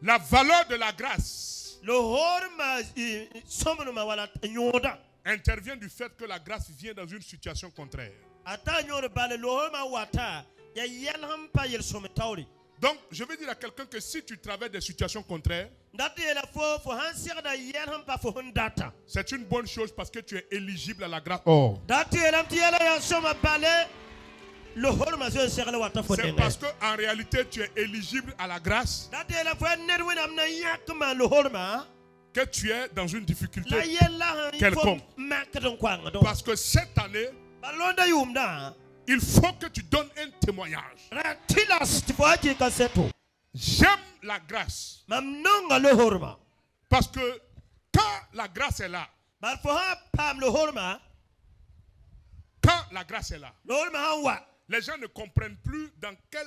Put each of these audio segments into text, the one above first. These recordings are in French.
La valeur de la grâce intervient du fait que la grâce vient dans une situation contraire. Donc, je veux dire à quelqu'un que si tu traverses des situations contraires, c'est une bonne chose parce que tu es éligible à la grâce. Oh. C'est parce qu'en réalité, tu es éligible à la grâce que tu es dans une difficulté quelconque. Parce que cette année, il faut que tu donnes un témoignage. J'aime la grâce. Parce que quand la grâce est là, les gens ne comprennent plus dans quel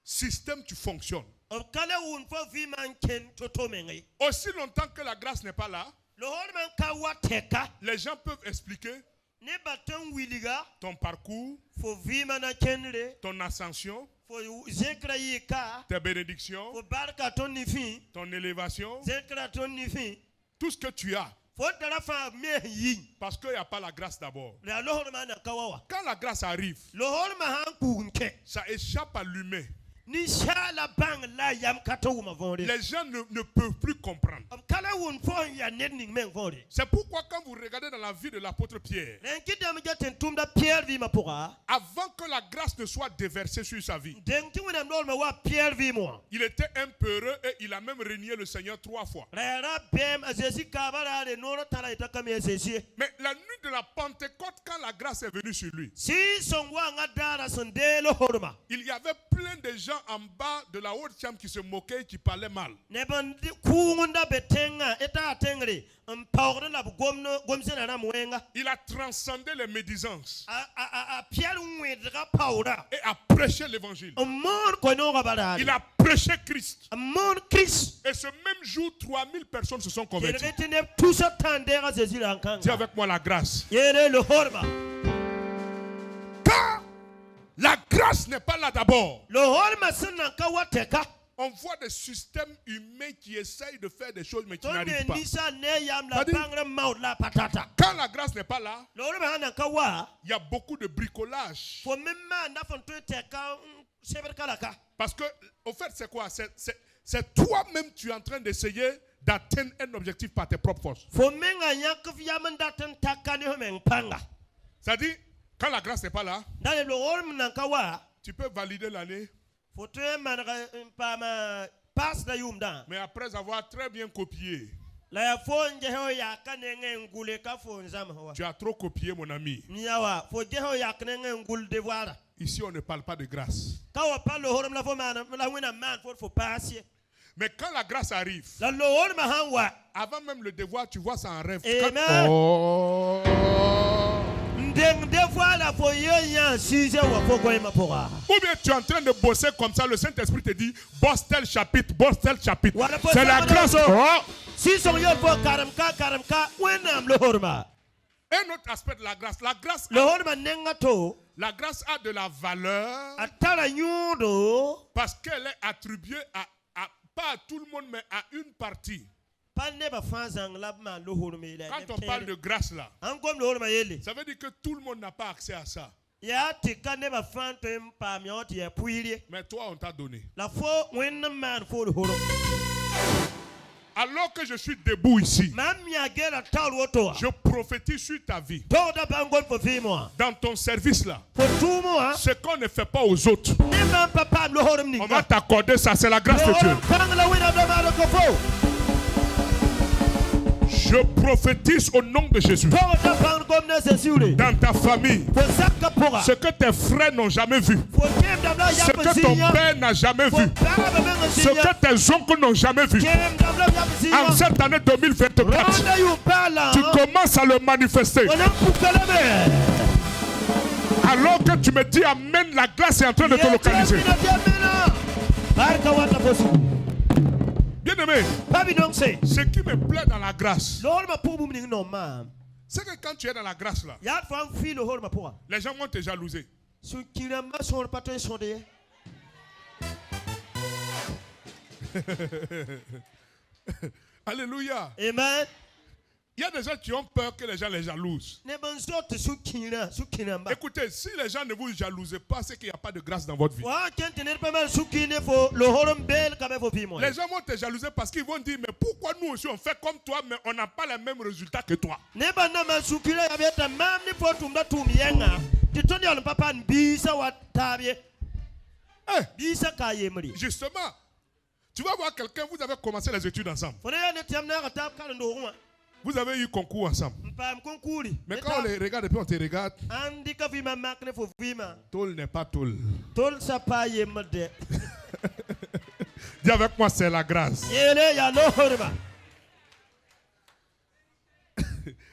système tu fonctionnes. Aussi longtemps que la grâce n'est pas là, les gens peuvent expliquer ton parcours, ton ascension, tes bénédictions, ton élévation, tout ce que tu as. Parce qu'il n'y a pas la grâce d'abord. Quand la grâce arrive, ça échappe à l'humain. Les gens ne peuvent plus comprendre. C'est pourquoi quand vous regardez dans la vie de l'apôtre Pierre, avant que la grâce ne soit déversée sur sa vie, il était un peureux et il a même renié le Seigneur 3 fois. Mais la nuit de la Pentecôte, quand la grâce est venue sur lui, il y avait plein de gens en bas de la haute chambre qui se moquaient et qui parlaient mal. Il a transcendé les médisances et a prêché l'évangile. Il a prêché Christ. Et ce même jour, 3000 personnes se sont converties. Dis avec moi la grâce. La grâce n'est pas là d'abord. On voit des systèmes humains qui essayent de faire des choses mais qui n'arrivent pas. Quand la grâce n'est pas là, il y a beaucoup de bricolage. Parce que, au fait, c'est quoi? C'est toi-même tu es en train d'essayer d'atteindre un objectif par tes propres forces. C'est-à-dire, quand la grâce n'est pas là, tu peux valider l'année. Mais après avoir très bien copié, tu as trop copié, mon ami. Ici, on ne parle pas de grâce. Mais quand la grâce arrive, avant même le devoir, tu vois ça en rêve. Oh. Ou bien tu es en train de bosser comme ça, le Saint-Esprit te dit bosse tel chapitre, bosse tel chapitre. C'est la grâce. Oh. Un autre aspect de la grâce, la grâce a de la valeur parce qu'elle est attribuée pas à tout le monde mais à une partie. Quand on parle de grâce là, ça veut dire que tout le monde n'a pas accès à ça. Mais toi on t'a donné. Alors que je suis debout ici, je prophétise sur ta vie. Dans ton service là, ce qu'on ne fait pas aux autres, on va t'accorder ça, c'est la grâce de Dieu. Je prophétise au nom de Jésus. Dans ta famille, ce que tes frères n'ont jamais vu, ce que ton père n'a jamais vu, ce que tes oncles n'ont jamais vu, en cette année 2024, tu commences à le manifester. Alors que tu me dis Amen, la grâce est en train de te localiser. Bien-aimé, ce qui me plaît dans la grâce, c'est que quand tu es dans la grâce là, les gens vont te jalouser. Alléluia. Amen. Il y a des gens qui ont peur que les gens les jalousent. Écoutez, si les gens ne vous jalousent pas, c'est qu'il n'y a pas de grâce dans votre vie. Les gens vont te jalouser parce qu'ils vont dire, mais pourquoi nous aussi on fait comme toi, mais on n'a pas les mêmes résultats que toi. Justement, tu vas voir quelqu'un, vous avez commencé les études ensemble. Vous avez eu concours ensemble. Mais quand on les regarde et puis on te regarde, Tol n'est pas Tol. Dis avec moi, c'est la grâce.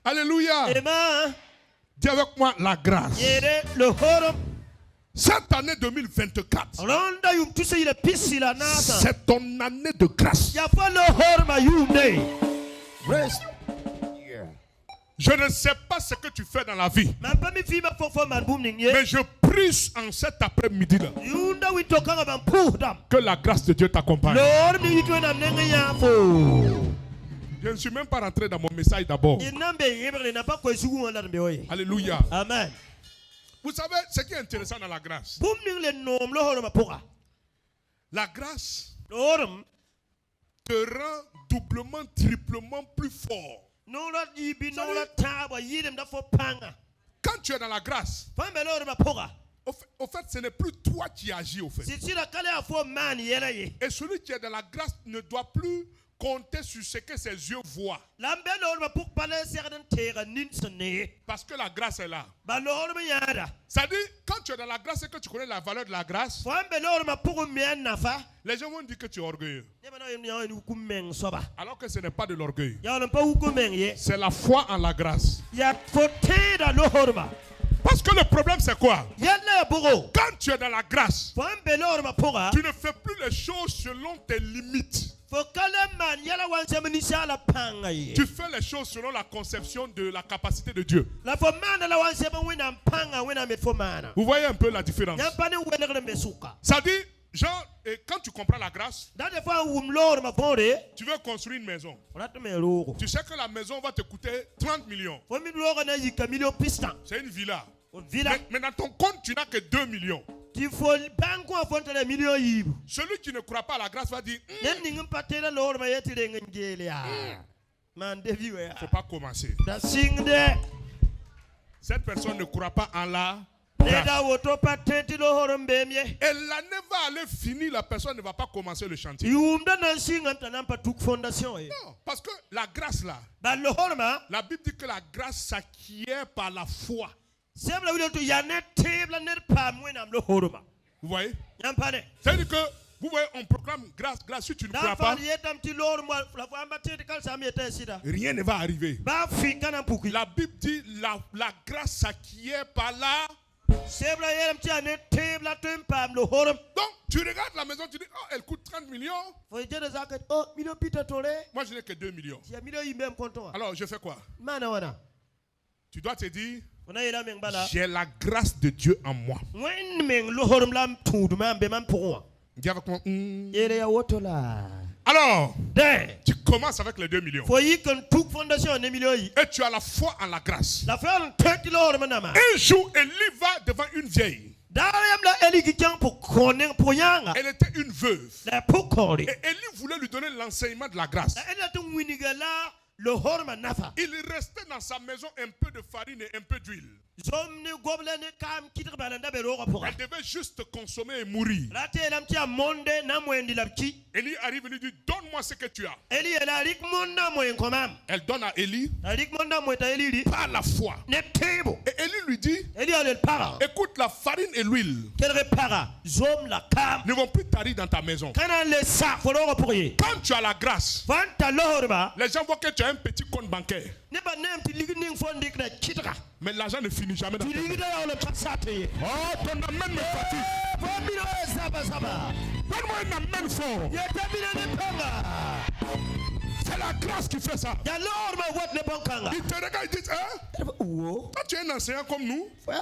Alléluia. Dis avec moi, la grâce. Cette année 2024, c'est ton année de grâce. Je ne sais pas ce que tu fais dans la vie, mais je prie en cet après-midi-là que la grâce de Dieu t'accompagne. Je ne suis même pas rentré dans mon message d'abord. Alléluia. Amen. Vous savez ce qui est intéressant dans la grâce? La grâce te rend doublement, triplement plus fort. Quand tu es dans la grâce, au fait, ce n'est plus toi qui agis au fait. Et celui qui est dans la grâce ne doit plus compter sur ce que ses yeux voient. Parce que la grâce est là. Ça dit, quand tu es dans la grâce et que tu connais la valeur de la grâce, les gens vont dire que tu es orgueilleux. Alors que ce n'est pas de l'orgueil. C'est la foi en la grâce. Parce que le problème c'est quoi? Quand tu es dans la grâce, tu ne fais plus les choses selon tes limites. Tu fais les choses selon la conception de la capacité de Dieu. Vous voyez un peu la différence? Ça dit, genre, quand tu comprends la grâce, tu veux construire une maison. Tu sais que la maison va te coûter 30 millions. C'est une villa. Mais dans ton compte, tu n'as que 2 millions. Celui qui ne croit pas à la grâce va dire, il ne faut pas commencer. Cette personne ne croit pas en la grâce. Et l'année va aller finir, la personne ne va pas commencer le chantier. Non, parce que la grâce là, la Bible dit que la grâce s'acquiert par la foi. Vous voyez? C'est-à-dire que, vous voyez, on proclame grâce, grâce. Si tu ne crois pas, rien ne va arriver. La Bible dit la grâce s'acquiert par la. Donc, tu regardes la maison, tu dis, oh, elle coûte 30 millions. Moi, je n'ai que 2 millions. Alors, je fais quoi? Tu dois te dire, j'ai la grâce de Dieu en moi. Dis avec moi. Alors, tu commences avec les 2 millions. Et tu as la foi en la grâce. Un jour, Élie va devant une vieille. Elle était une veuve. Et Élie voulait lui donner l'enseignement de la grâce. Il restait dans sa maison un peu de farine et un peu d'huile. Elle devait juste consommer et mourir. Élie arrive et lui dit, donne-moi ce que tu as. Elle donne à Élie par la foi. Et Élie lui dit, écoute, la farine et l'huile ne vont plus tarir dans ta maison. Quand tu as la grâce, les gens voient que tu as un petit compte bancaire. Mais l'argent ne finit jamais dans ta maison. Oh, ton amen me fatigue. Donne-moi un amen fort. C'est la grâce qui fait ça. Il te regarde et dit, hein? Toi, tu es un enseignant comme nous? Oui,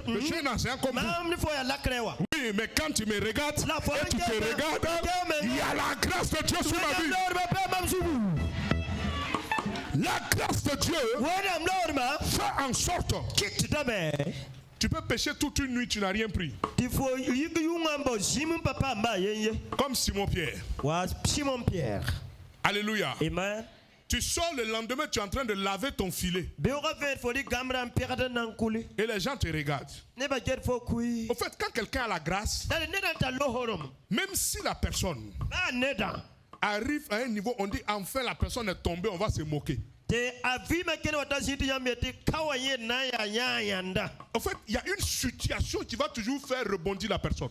je suis un enseignant comme nous. Oui, Oui, mais quand tu me regardes et tu te regardes, il y a la grâce de Dieu sur ma vie. La grâce de Dieu fait en sorte tu peux pécher toute une nuit, tu n'as rien pris. Comme Simon Pierre. Alléluia. Amen. Tu sors le lendemain, tu es en train de laver ton filet. Et les gens te regardent. Au fait, quand quelqu'un a la grâce, même si la personne arrive à un niveau, on dit enfin la personne est tombée, on va se moquer. En fait, il y a une situation qui va toujours faire rebondir la personne.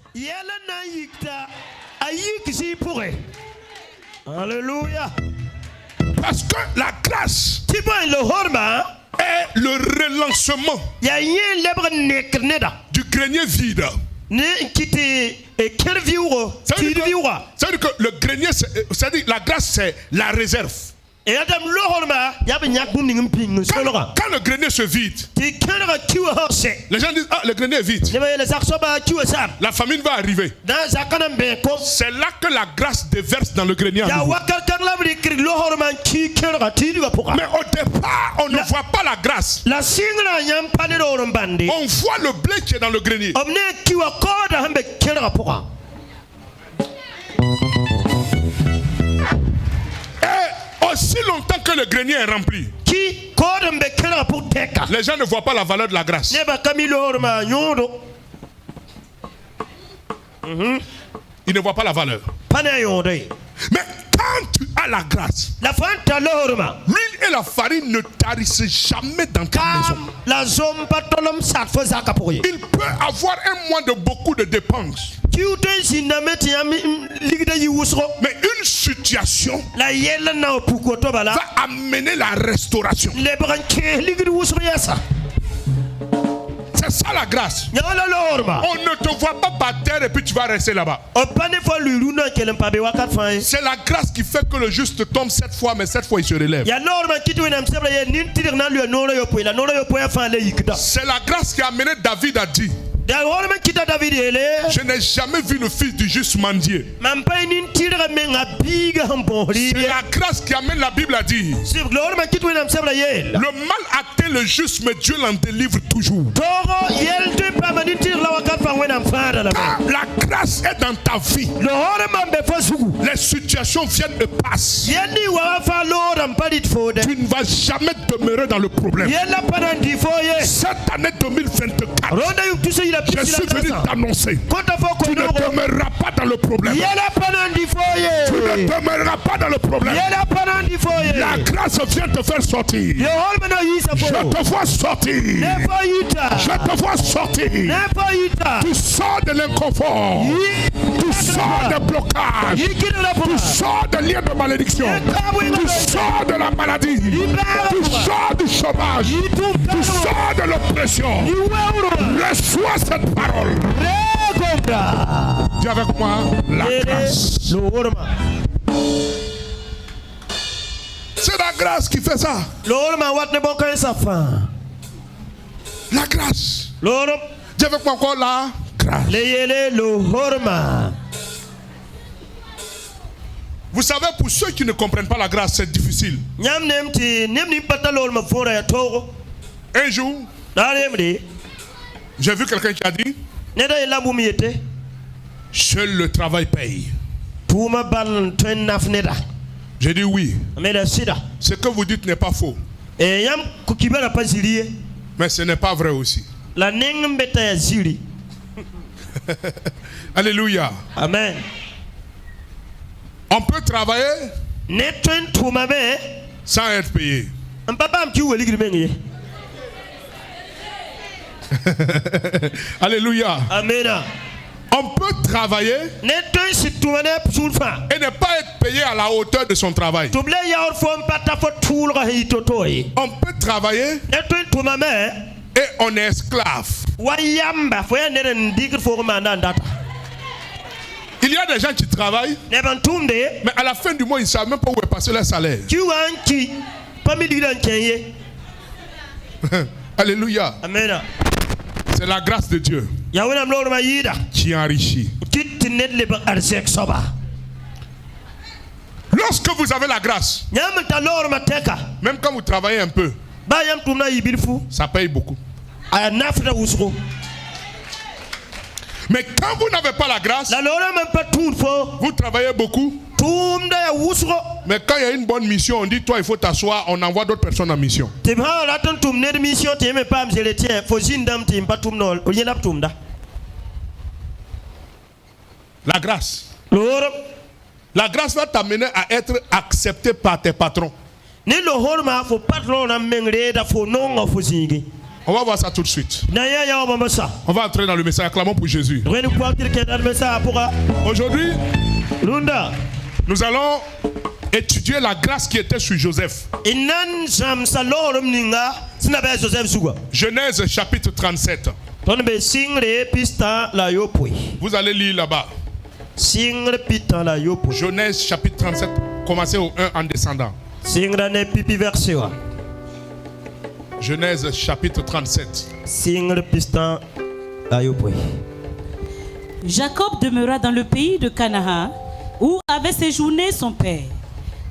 Alléluia. Parce que la grâce est le relancement du grenier vide. Ça veut dire que le grenier, c'est-à-dire la grâce, c'est la réserve. Quand le grenier se vide, les gens disent, ah, le grenier est vide. La famine va arriver. C'est là que la grâce déverse dans le grenier. Mais au départ, on ne voit pas la grâce. On voit le blé qui est dans le grenier. Aussi longtemps que le grenier est rempli, les gens ne voient pas la valeur de la grâce. Ils ne voient pas la valeur. Mais quand tu as la grâce, l'huile et la farine ne tarissent jamais dans ta maison. Il peut avoir un mois de beaucoup de dépenses. Mais une situation va amener la restauration. C'est ça la grâce. On ne te voit pas par terre et puis tu vas rester là-bas. C'est la grâce qui fait que le juste tombe 7 fois, mais 7 fois il se relève. C'est la grâce qui a amené David à dire, je n'ai jamais vu le fils du juste mendier. C'est la grâce qui amène la Bible à dire, le mal atteint le juste, mais Dieu l'en délivre toujours. La grâce est dans ta vie. Les situations viennent et passent. Tu ne vas jamais demeurer dans le problème. Cette année 2024, je suis venu t'annoncer, tu ne demeureras pas dans le problème. Tu ne demeureras pas dans le problème. La grâce vient te faire sortir. Je te vois sortir. Je te vois sortir. Tu sors de l'inconfort. Tu sors des blocages. Tu sors des liens de malédiction. Tu sors de la maladie. Tu sors du chômage. Tu sors de l'oppression. Reçois cette parole. Dis avec moi, la grâce. C'est la grâce qui fait ça. La grâce. Dis avec moi encore la grâce. Vous savez, pour ceux qui ne comprennent pas la grâce, c'est difficile. Un jour, j'ai vu quelqu'un qui a dit, seul le travail paye. J'ai dit oui. Ce que vous dites n'est pas faux. Mais ce n'est pas vrai aussi. Alléluia. Amen. On peut travailler sans être payé. Alléluia. Amen. On peut travailler et ne pas être payé à la hauteur de son travail. On peut travailler et on est esclave. Il y a des gens qui travaillent, mais à la fin du mois, ils ne savent même pas où est passé leur salaire. Alléluia. Amen. C'est la grâce de Dieu. qui enrichit. Lorsque vous avez la grâce, même quand vous travaillez un peu, ça paye beaucoup. Mais quand vous n'avez pas la grâce, vous travaillez beaucoup. Mais quand il y a une bonne mission, on dit toi il faut t'asseoir, on envoie d'autres personnes en mission. La grâce. La grâce va t'amener à être accepté par tes patrons. On va voir ça tout de suite. On va entrer dans le message. Acclamons pour Jésus. Aujourd'hui, nous allons étudier la grâce qui était sur Joseph. Genèse chapitre 37. Vous allez lire là-bas. Genèse chapitre 37, commencez au 1 en descendant. Genèse chapitre 37. Jacob demeura dans le pays de Canaan où avait séjourné son père.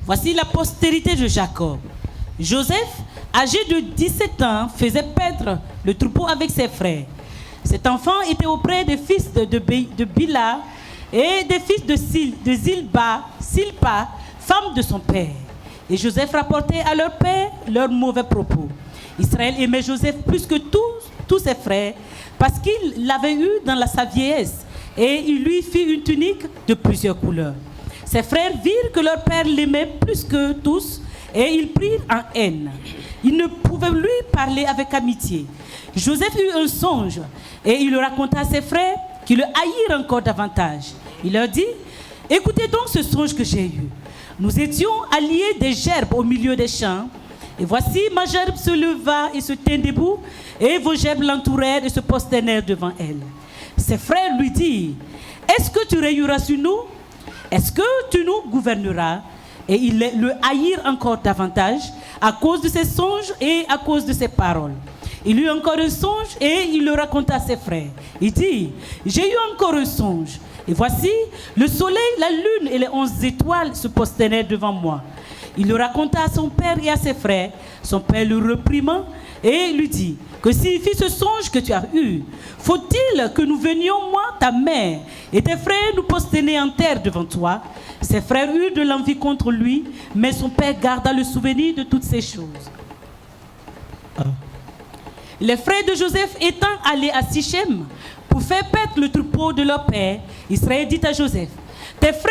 Voici la postérité de Jacob. Joseph, âgé de 17 ans, faisait paître le troupeau avec ses frères. Cet enfant était auprès des fils de Bila et des fils de Silpa, femme de son père. Et Joseph rapportait à leur père leurs mauvais propos. Israël aimait Joseph plus que tous ses frères parce qu'il l'avait eu dans sa vieillesse et il lui fit une tunique de plusieurs couleurs. Ses frères virent que leur père l'aimait plus que tous et ils prirent en haine. Ils ne pouvaient lui parler avec amitié. Joseph eut un songe et il le raconta à ses frères qui le haïrent encore davantage. Il leur dit: écoutez donc ce songe que j'ai eu. Nous étions alliés des gerbes au milieu des champs. Et voici ma gerbe se leva et se tint debout, et vos gerbes l'entourèrent et se prosternèrent devant elle. Ses frères lui dirent: est-ce que tu régneras sur nous? Est-ce que tu nous gouverneras? Et ils le haïrent encore davantage à cause de ses songes et à cause de ses paroles. Il eut encore un songe et il le raconta à ses frères. Il dit: j'ai eu encore un songe. Et voici, le soleil, la lune et les 11 étoiles se prosternèrent devant moi. Il le raconta à son père et à ses frères. Son père le reprimant et lui dit: que signifie ce songe que tu as eu? Faut-il que nous venions, moi, ta mère, et tes frères nous prosterner en terre devant toi? Ses frères eurent de l'envie contre lui, mais son père garda le souvenir de toutes ces choses. Les frères de Joseph étant allés à Sichem pour faire paître le troupeau de leur père, Israël dit à Joseph: tes frères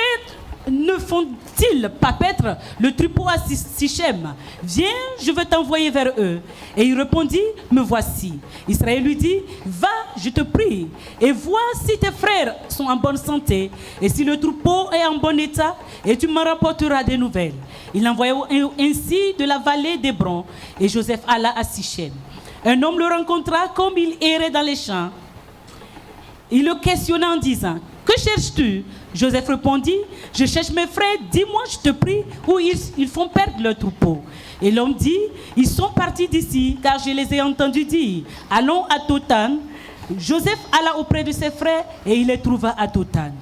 ne font-ils pas paître le troupeau à Sichem? Viens, je veux t'envoyer vers eux. Et il répondit: me voici. Israël lui dit: va, je te prie, et vois si tes frères sont en bonne santé, et si le troupeau est en bon état, et tu me rapporteras des nouvelles. Il envoya ainsi de la vallée d'Hébron, et Joseph alla à Sichem. Un homme le rencontra comme il errait dans les champs. Il le questionna en disant: que cherches-tu? Joseph répondit: je cherche mes frères, dis-moi, je te prie, où ils font perdre leur troupeau. Et l'homme dit: ils sont partis d'ici, car je les ai entendus dire: allons à Dothan. Joseph alla auprès de ses frères et il les trouva à Dothan.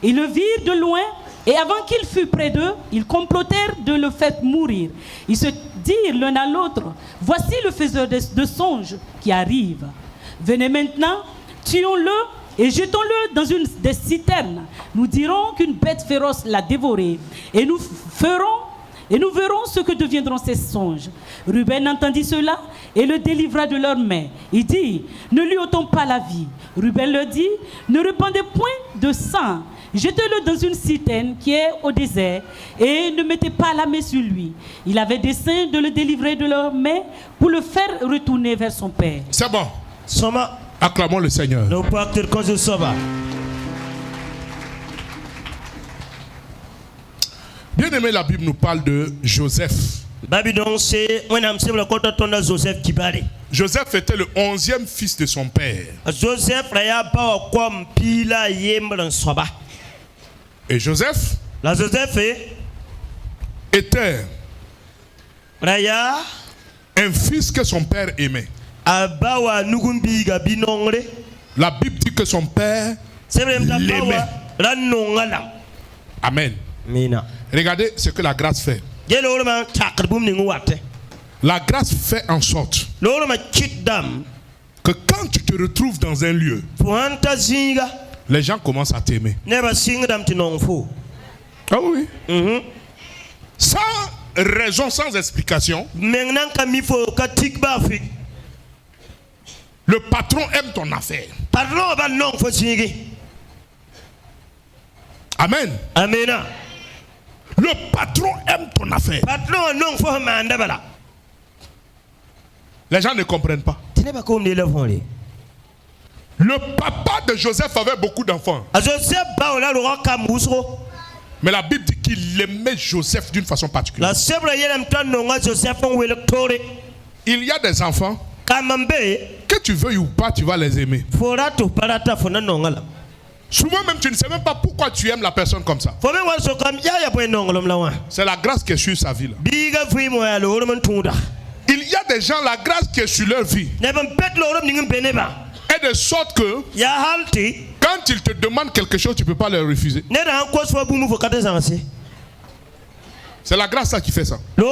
Ils le virent de loin et avant qu'il fût près d'eux, ils complotèrent de le faire mourir. Ils se dirent l'un à l'autre: voici le faiseur de songes qui arrive. Venez maintenant, tuons-le et jetons-le dans une des citernes. Nous dirons qu'une bête féroce l'a dévoré et nous verrons ce que deviendront ces songes. Ruben entendit cela et le délivra de leurs mains. Il dit: ne lui ôtons pas la vie. Ruben leur dit: ne répandez point de sang. Jetez-le dans une citerne qui est au désert et ne mettez pas la main sur lui. Il avait dessein de le délivrer de leurs mains pour le faire retourner vers son père. C'est bon. Acclamons le Seigneur. Bien aimé, la Bible nous parle de Joseph. Joseph était le 11e fils de son père. Et Joseph était un fils que son père aimait. La Bible dit que son père l'aimait. Amen. Regardez ce que la grâce fait. La grâce fait en sorte que quand tu te retrouves dans un lieu, les gens commencent à t'aimer. Ah oui. Sans raison, sans explication. Le patron aime ton affaire. Amen. Amen. Le patron aime ton affaire. Les gens ne comprennent pas. Le papa de Joseph avait beaucoup d'enfants. Mais la Bible dit qu'il aimait Joseph d'une façon particulière. Il y a des enfants que tu veuilles ou pas, tu vas les aimer. Souvent même tu ne sais même pas pourquoi tu aimes la personne comme ça. C'est la grâce qui est sur sa vie là. Il y a des gens, la grâce qui est sur leur vie est de sorte que quand ils te demandent quelque chose, tu ne peux pas leur refuser. C'est la grâce qui fait ça. Et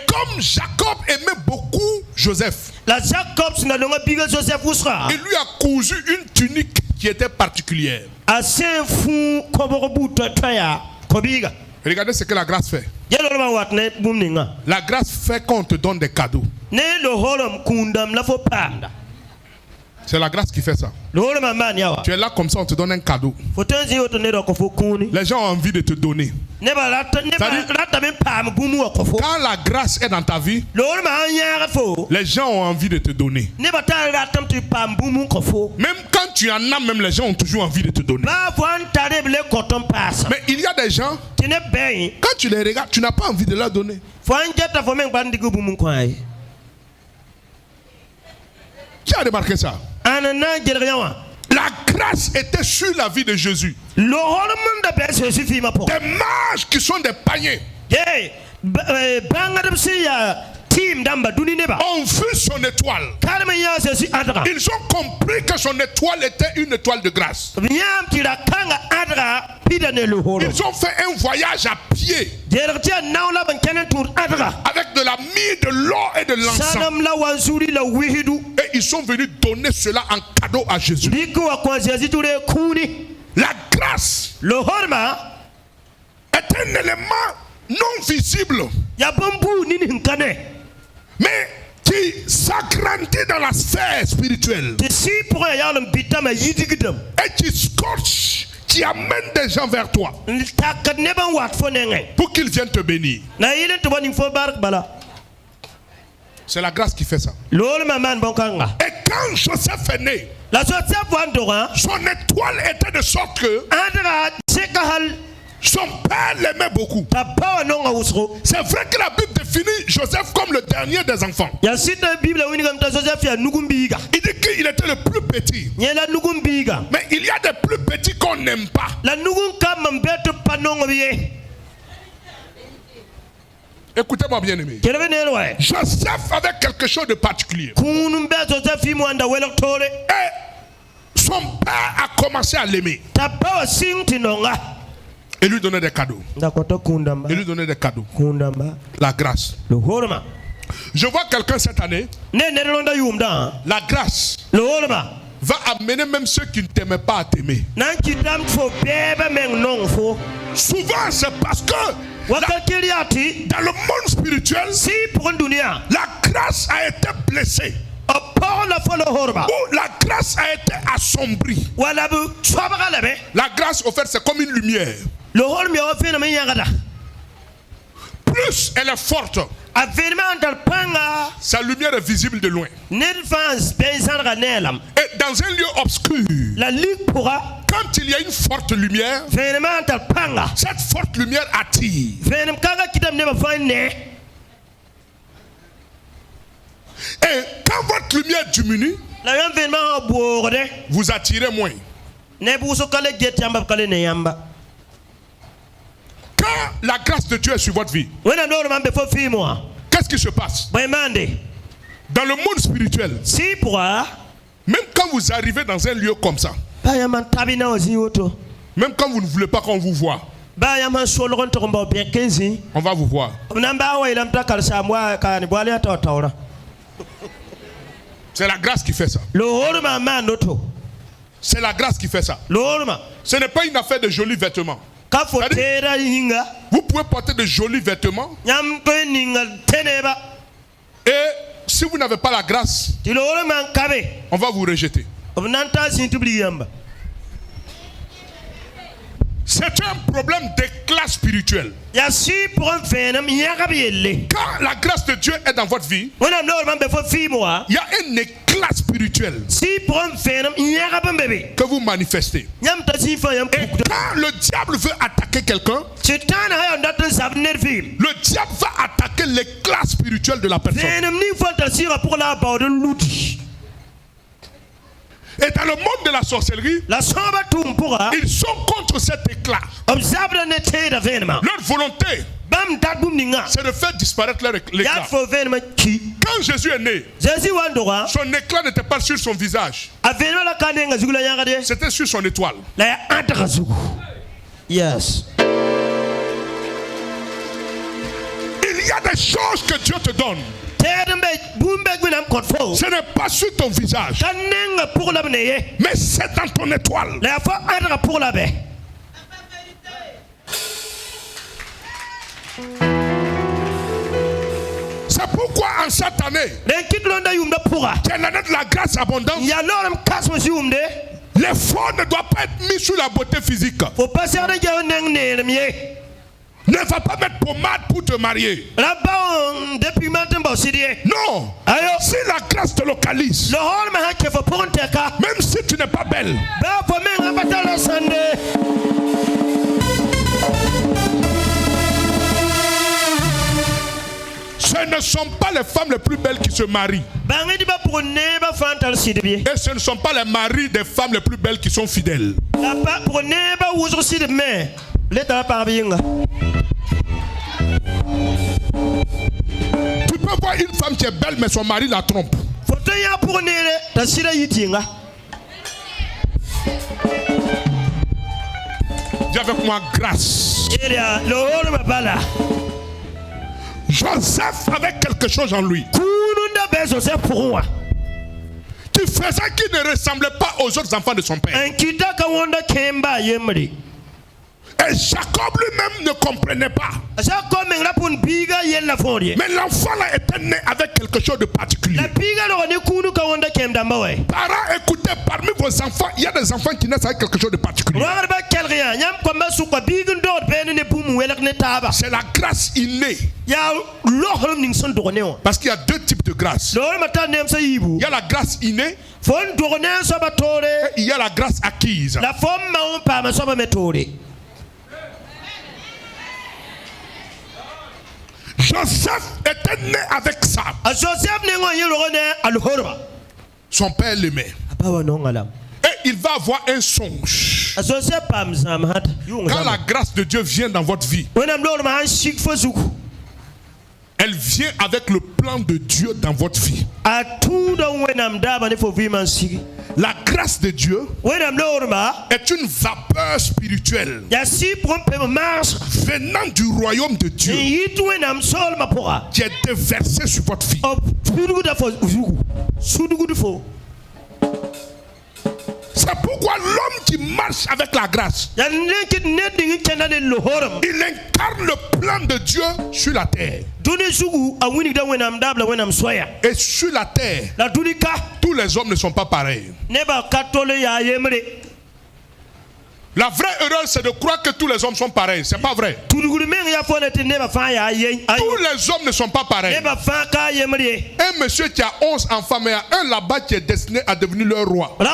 comme Jacob aimait beaucoup Joseph, il lui a cousu une tunique qui était particulière. Regardez ce que la grâce fait. La grâce fait qu'on te donne des cadeaux. C'est la grâce qui fait ça. Tu es là comme ça, on te donne un cadeau. Les gens ont envie de te donner. Quand la grâce est dans ta vie, les gens ont envie de te donner. Même quand tu en as, même les gens ont toujours envie de te donner. Mais il y a des gens, quand tu les regardes, tu n'as pas envie de leur donner. Qui a remarqué ça? La grâce était sur la vie de Jésus. Des marches qui sont des paniers ont vu son étoile. Ils ont compris que son étoile était une étoile de grâce. Ils ont fait un voyage à pied avec de la myrrhe, de l'or et de l'encens. Et ils sont venus donner cela en cadeau à Jésus. La grâce est un élément non visible, mais qui s'agrandit dans la sphère spirituelle et qui scotche, qui amène des gens vers toi pour qu'ils viennent te bénir. C'est la grâce qui fait ça. Et quand Joseph est né, son étoile était de sorte que son père l'aimait beaucoup. C'est vrai que la Bible définit Joseph comme le dernier des enfants. Il dit qu'il était le plus petit. Mais il y a des plus petits qu'on n'aime pas. Écoutez-moi bien aimé. Joseph avait quelque chose de particulier. Et son père a commencé à l'aimer. Et lui donner des cadeaux. Et lui donner des cadeaux. La grâce. Je vois quelqu'un cette année. La grâce va amener même ceux qui ne t'aimaient pas à t'aimer. Souvent c'est parce que dans le monde spirituel, la grâce a été blessée. Ou la grâce a été assombrie. La grâce, au fait, c'est comme une lumière. Plus elle est forte, sa lumière est visible de loin. Et dans un lieu obscur, quand il y a une forte lumière, cette forte lumière attire. Et quand votre lumière diminue, vous attirez moins. Quand la grâce de Dieu est sur votre vie, qu'est-ce qui se passe? Dans le monde spirituel, vous arrivez dans un lieu comme ça, même quand vous ne voulez pas qu'on vous voit, on va vous voir. C'est la grâce qui fait ça. C'est la grâce qui fait ça. Ce n'est pas une affaire de jolis vêtements. Vous pouvez porter de jolis vêtements. Et si vous n'avez pas la grâce, on va vous rejeter. C'est un problème d'éclat spirituel. Quand la grâce de Dieu est dans votre vie, il y a un éclat spirituel que vous manifestez. Et quand le diable veut attaquer quelqu'un, le diable va attaquer l'éclat spirituel de la personne. Et dans le monde de la sorcellerie, ils sont contre cet éclat. Leur volonté, c'est de faire disparaître leur éclat. Quand Jésus est né, son éclat n'était pas sur son visage. C'était sur son étoile. Yes. Il y a des choses que Dieu te donne. Ce n'est pas sur ton visage, mais c'est dans ton étoile. C'est pourquoi en cette année, qui est l'année de la grâce abondante, l'effort ne doit pas être mis sur la beauté physique. Ne va pas mettre pommade pour te marier. Non. Si la grâce te localise, même si tu n'es pas belle, ce ne sont pas les femmes les plus belles qui se marient. Et ce ne sont pas les maris des femmes les plus belles qui sont fidèles. Tu peux voir une femme qui est belle mais son mari la trompe. Dis avec moi grâce. Joseph avait quelque chose en lui qui faisait qu'il ne ressemblait pas aux autres enfants de son père. Et Jacob lui-même ne comprenait pas. Mais l'enfant là était né avec quelque chose de particulier. Parents, écoutez, parmi vos enfants, il y a des enfants qui naissent avec quelque chose de particulier. C'est la grâce innée. Parce qu'il y a deux types de grâce. Il y a la grâce innée et il y a la grâce acquise. Joseph était né avec ça. Son père l'aimait. Et il va avoir un songe. Quand la grâce de Dieu vient dans votre vie, elle vient avec le plan de Dieu dans votre vie. La grâce de Dieu est une vapeur spirituelle venant du royaume de Dieu qui est déversée sur votre vie. C'est pourquoi l'homme qui marche avec la grâce, il incarne le plan de Dieu sur la terre. Et sur la terre, tous les hommes ne sont pas pareils. La vraie erreur, c'est de croire que tous les hommes sont pareils. C'est pas vrai. Tous les hommes ne sont pas pareils. Un monsieur qui a 11 enfants, mais il y a un là-bas qui est destiné à devenir leur roi. Tout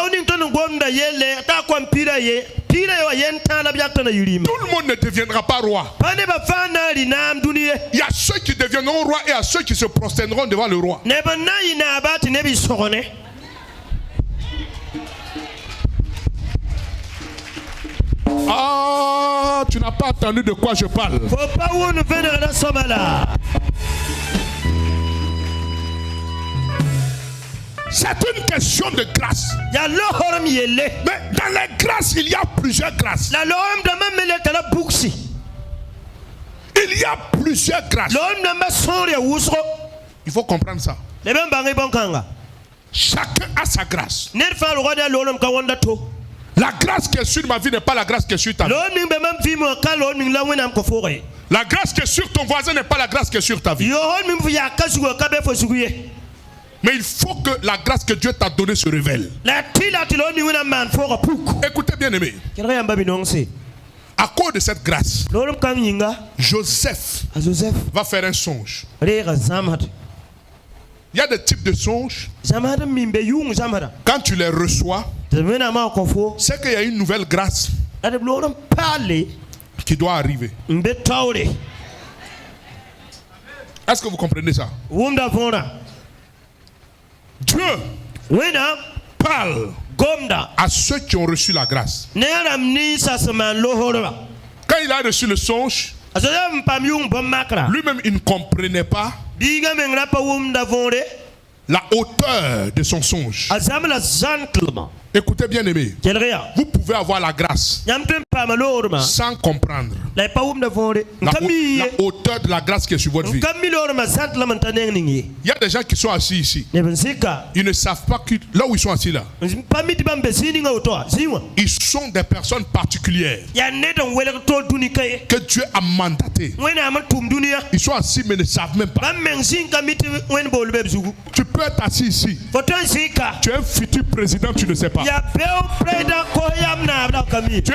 le monde ne deviendra pas roi. Il y a ceux qui deviendront rois et il y a ceux qui se prosterneront devant le roi. Ah, tu n'as pas entendu de quoi je parle. C'est une question de grâce. Mais dans les grâces, il y a plusieurs grâces. Il y a plusieurs grâces. Il faut comprendre ça. Chacun a sa grâce. La grâce qui est sur ma vie n'est pas la grâce qui est sur ta vie. La grâce qui est sur ton voisin n'est pas la grâce qui est sur ta vie. Mais il faut que la grâce que Dieu t'a donnée se révèle. Écoutez bien aimé. À cause de cette grâce, Joseph va faire un songe. Il y a des types de songes. Quand tu les reçois, c'est qu'il y a une nouvelle grâce qui doit arriver. Est-ce que vous comprenez ça? Dieu parle à ceux qui ont reçu la grâce. Quand il a reçu le songe, lui-même il ne comprenait pas la hauteur de son songe. Écoutez bien aimé, vous pouvez avoir la grâce sans comprendre la hauteur de la grâce qui est sur votre vie. Il y a des gens qui sont assis ici. Ils ne savent pas que là où ils sont assis là, ils sont des personnes particulières que Dieu a mandatées. Ils sont assis mais ne savent même pas. Tu peux être assis ici. Tu es un futur président, tu ne sais pas. Tu es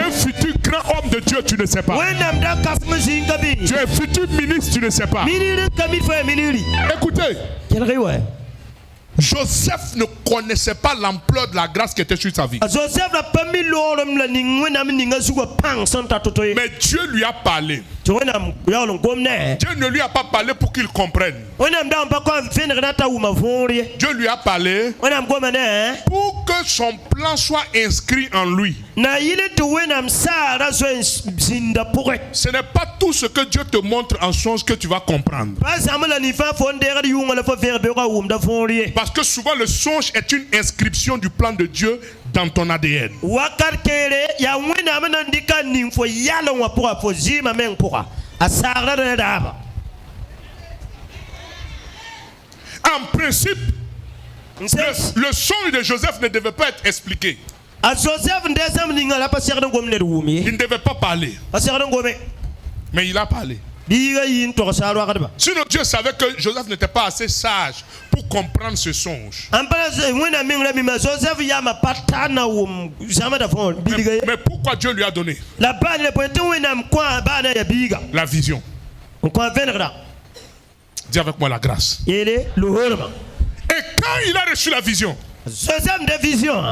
un futur grand homme de Dieu, tu ne sais pas. Tu es un futur ministre, tu ne sais pas. Écoutez, Joseph ne connaissait pas l'ampleur de la grâce qui était sur sa vie. Mais Dieu lui a parlé. Dieu ne lui a pas parlé pour qu'il comprenne. Dieu lui a parlé pour que son plan soit inscrit en lui. Ce n'est pas tout ce que Dieu te montre en songe que tu vas comprendre. Parce que souvent le songe est une inscription du plan de Dieu dans ton ADN. En principe, le songe de Joseph ne devait pas être expliqué. Il ne devait pas parler. Mais il a parlé. Sinon Dieu savait que Joseph n'était pas assez sage pour comprendre ce songe. Mais pourquoi Dieu lui a donné la vision? Dis avec moi la grâce. Et quand il a reçu la vision,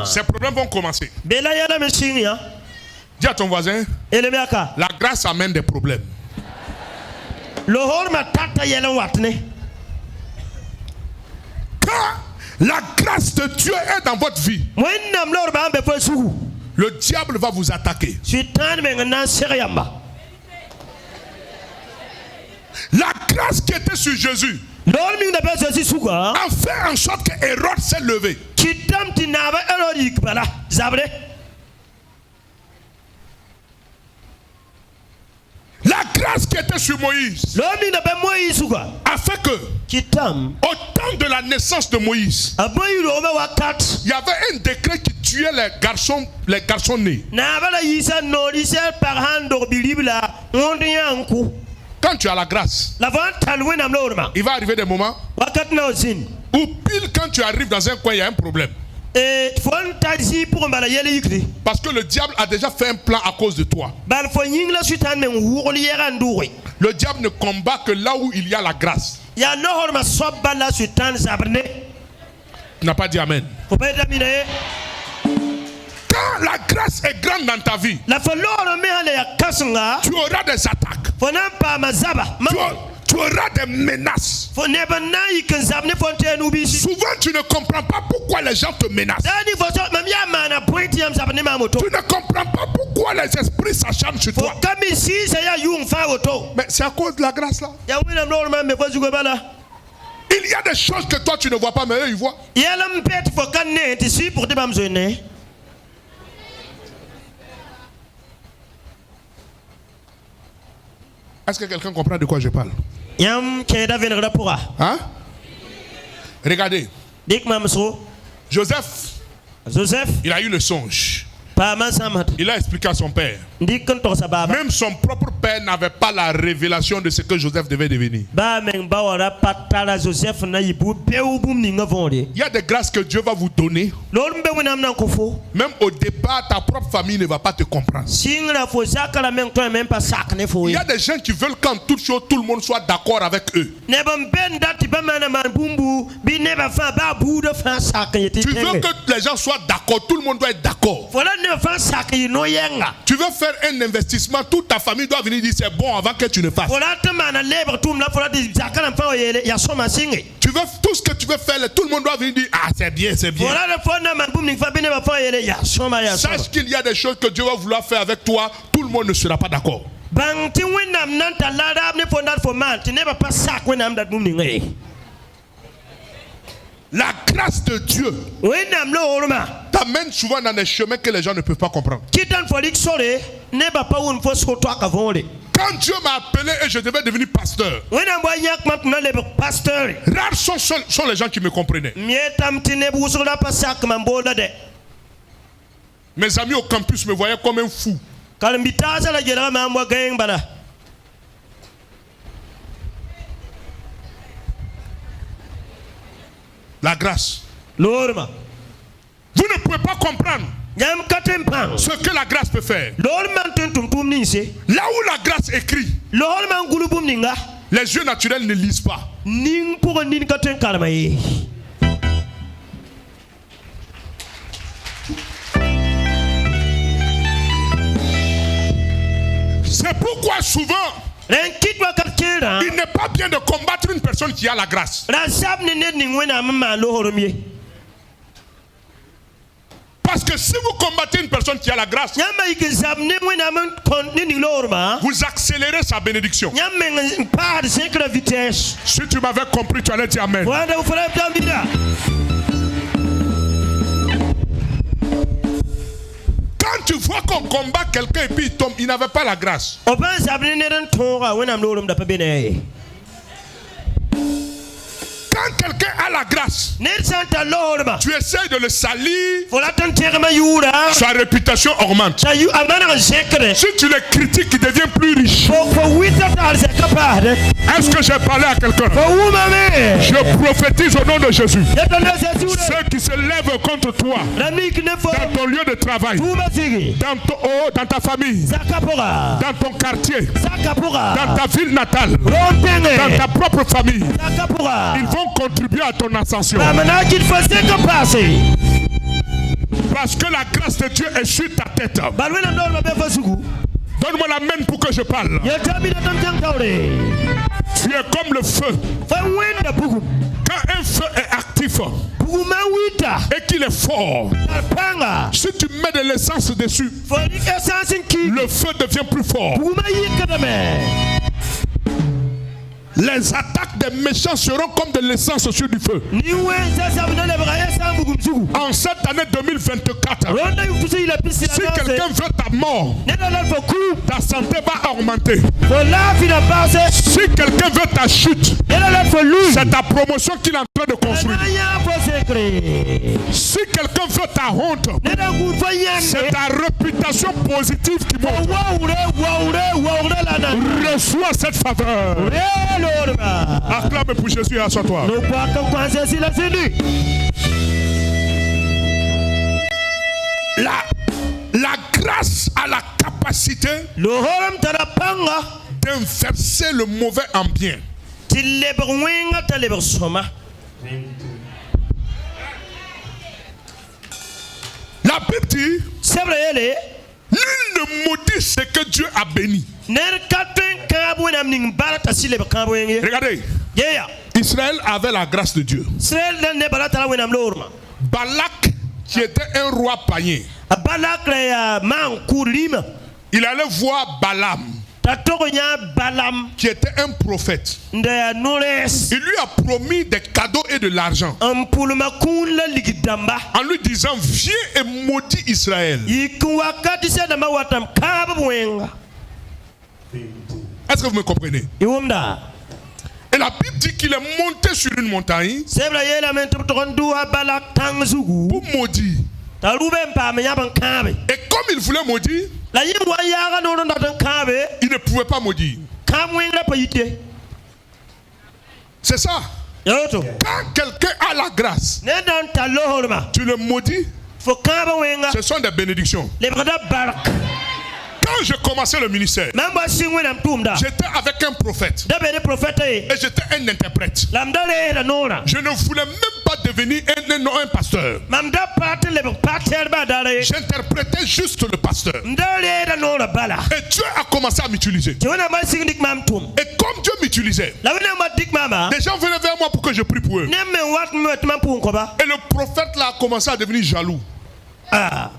ses problèmes vont commencer. Dis à ton voisin, la grâce amène des problèmes. Quand la grâce de Dieu est dans votre vie, le diable va vous attaquer. La grâce qui était sur Jésus a fait en sorte que Hérode s'est levé. La grâce qui était sur Moïse a fait que au temps de la naissance de Moïse, il y avait un décret qui tuait les garçons nés. Quand tu as la grâce, il va arriver des moments où pile quand tu arrives dans un coin, il y a un problème. Parce que le diable a déjà fait un plan à cause de toi. Le diable ne combat que là où il y a la grâce. Tu n'as pas dit amen. Quand la grâce est grande dans ta vie, tu auras des attaques. Tu auras des menaces. Souvent tu ne comprends pas pourquoi les gens te menacent. Tu ne comprends pas pourquoi les esprits s'acharnent sur toi. Mais c'est à cause de la grâce là. Il y a des choses que toi tu ne vois pas, mais eux ils voient. Est-ce que quelqu'un comprend de quoi je parle? Hein? Regardez. Joseph, il a eu le songe. Il a expliqué à son père. Même son propre père n'avait pas la révélation de ce que Joseph devait devenir. Il y a des grâces que Dieu va vous donner. Même au départ, ta propre famille ne va pas te comprendre. Il y a des gens qui veulent qu'en toute chose, tout le monde soit d'accord avec eux. Tu veux que les gens soient d'accord, tout le monde doit être d'accord. Tu veux faire un investissement, toute ta famille doit venir dire c'est bon avant que tu ne fasses. Tu veux tout ce que tu veux faire, tout le monde doit venir dire ah c'est bien, c'est bien. Sache qu'il y a des choses que Dieu va vouloir faire avec toi, tout le monde ne sera pas d'accord. La grâce de Dieu t'amène souvent dans des chemins que les gens ne peuvent pas comprendre. Quand Dieu m'a appelé et je devais devenir pasteur, rares sont les gens qui me comprenaient. Mes amis au campus me voyaient comme un fou. La grâce. Vous ne pouvez pas comprendre ce que la grâce peut faire. Là où la grâce écrit, les yeux naturels ne lisent pas. C'est pourquoi souvent il n'est pas bien de combattre une personne qui a la grâce. Parce que si vous combattez une personne qui a la grâce, vous accélérez sa bénédiction. Si tu m'avais compris, tu allais dire amen. Quand tu vois qu'on combat quelqu'un et puis il tombe, il n'avait pas la grâce. Quand quelqu'un a la grâce, tu essaies de le salir, sa réputation augmente. Si tu le critiques, il devient plus riche. Est-ce que j'ai parlé à quelqu'un? Je prophétise au nom de Jésus. Ceux qui se lèvent contre toi, dans ton lieu de travail, dans ta famille, dans ton quartier, dans ta ville natale, dans ta propre famille, ils vont contribuer à ton ascension. Parce que la grâce de Dieu est sur ta tête. Donne-moi la main pour que je parle. Tu es comme le feu. Quand un feu est actif et qu'il est fort, si tu mets de l'essence dessus, le feu devient plus fort. Les attaques des méchants seront comme de l'essence sur du feu. En cette année 2024, si quelqu'un veut ta mort, ta santé va augmenter. Si quelqu'un veut ta chute, c'est ta promotion qu'il est en train de construire. Si quelqu'un veut ta honte, c'est ta réputation positive qui monte. Reçois cette faveur. Acclame pour Jésus et assois-toi. La grâce a la capacité d'inverser le mauvais en bien. La Bible dit, nul ne maudit ce que Dieu a béni. Regardez, Israël avait la grâce de Dieu. Balak, qui était un roi païen, il allait voir Balaam. qui était un prophète. Il lui a promis des cadeaux et de l'argent en lui disant viens et maudis Israël. Est-ce que vous me comprenez? Et la Bible dit qu'il est monté sur une montagne pour maudire. Et comme il voulait maudire, il ne pouvait pas maudire. C'est ça. Quand quelqu'un a la grâce, tu le maudis, ce sont des bénédictions. Quand je commençais le ministère, j'étais avec un prophète et j'étais un interprète. Je ne voulais même pas devenir un pasteur. J'interprétais juste le pasteur. Et Dieu a commencé à m'utiliser. Et comme Dieu m'utilisait, des gens venaient vers moi pour que je prie pour eux. Et le prophète là a commencé à devenir jaloux.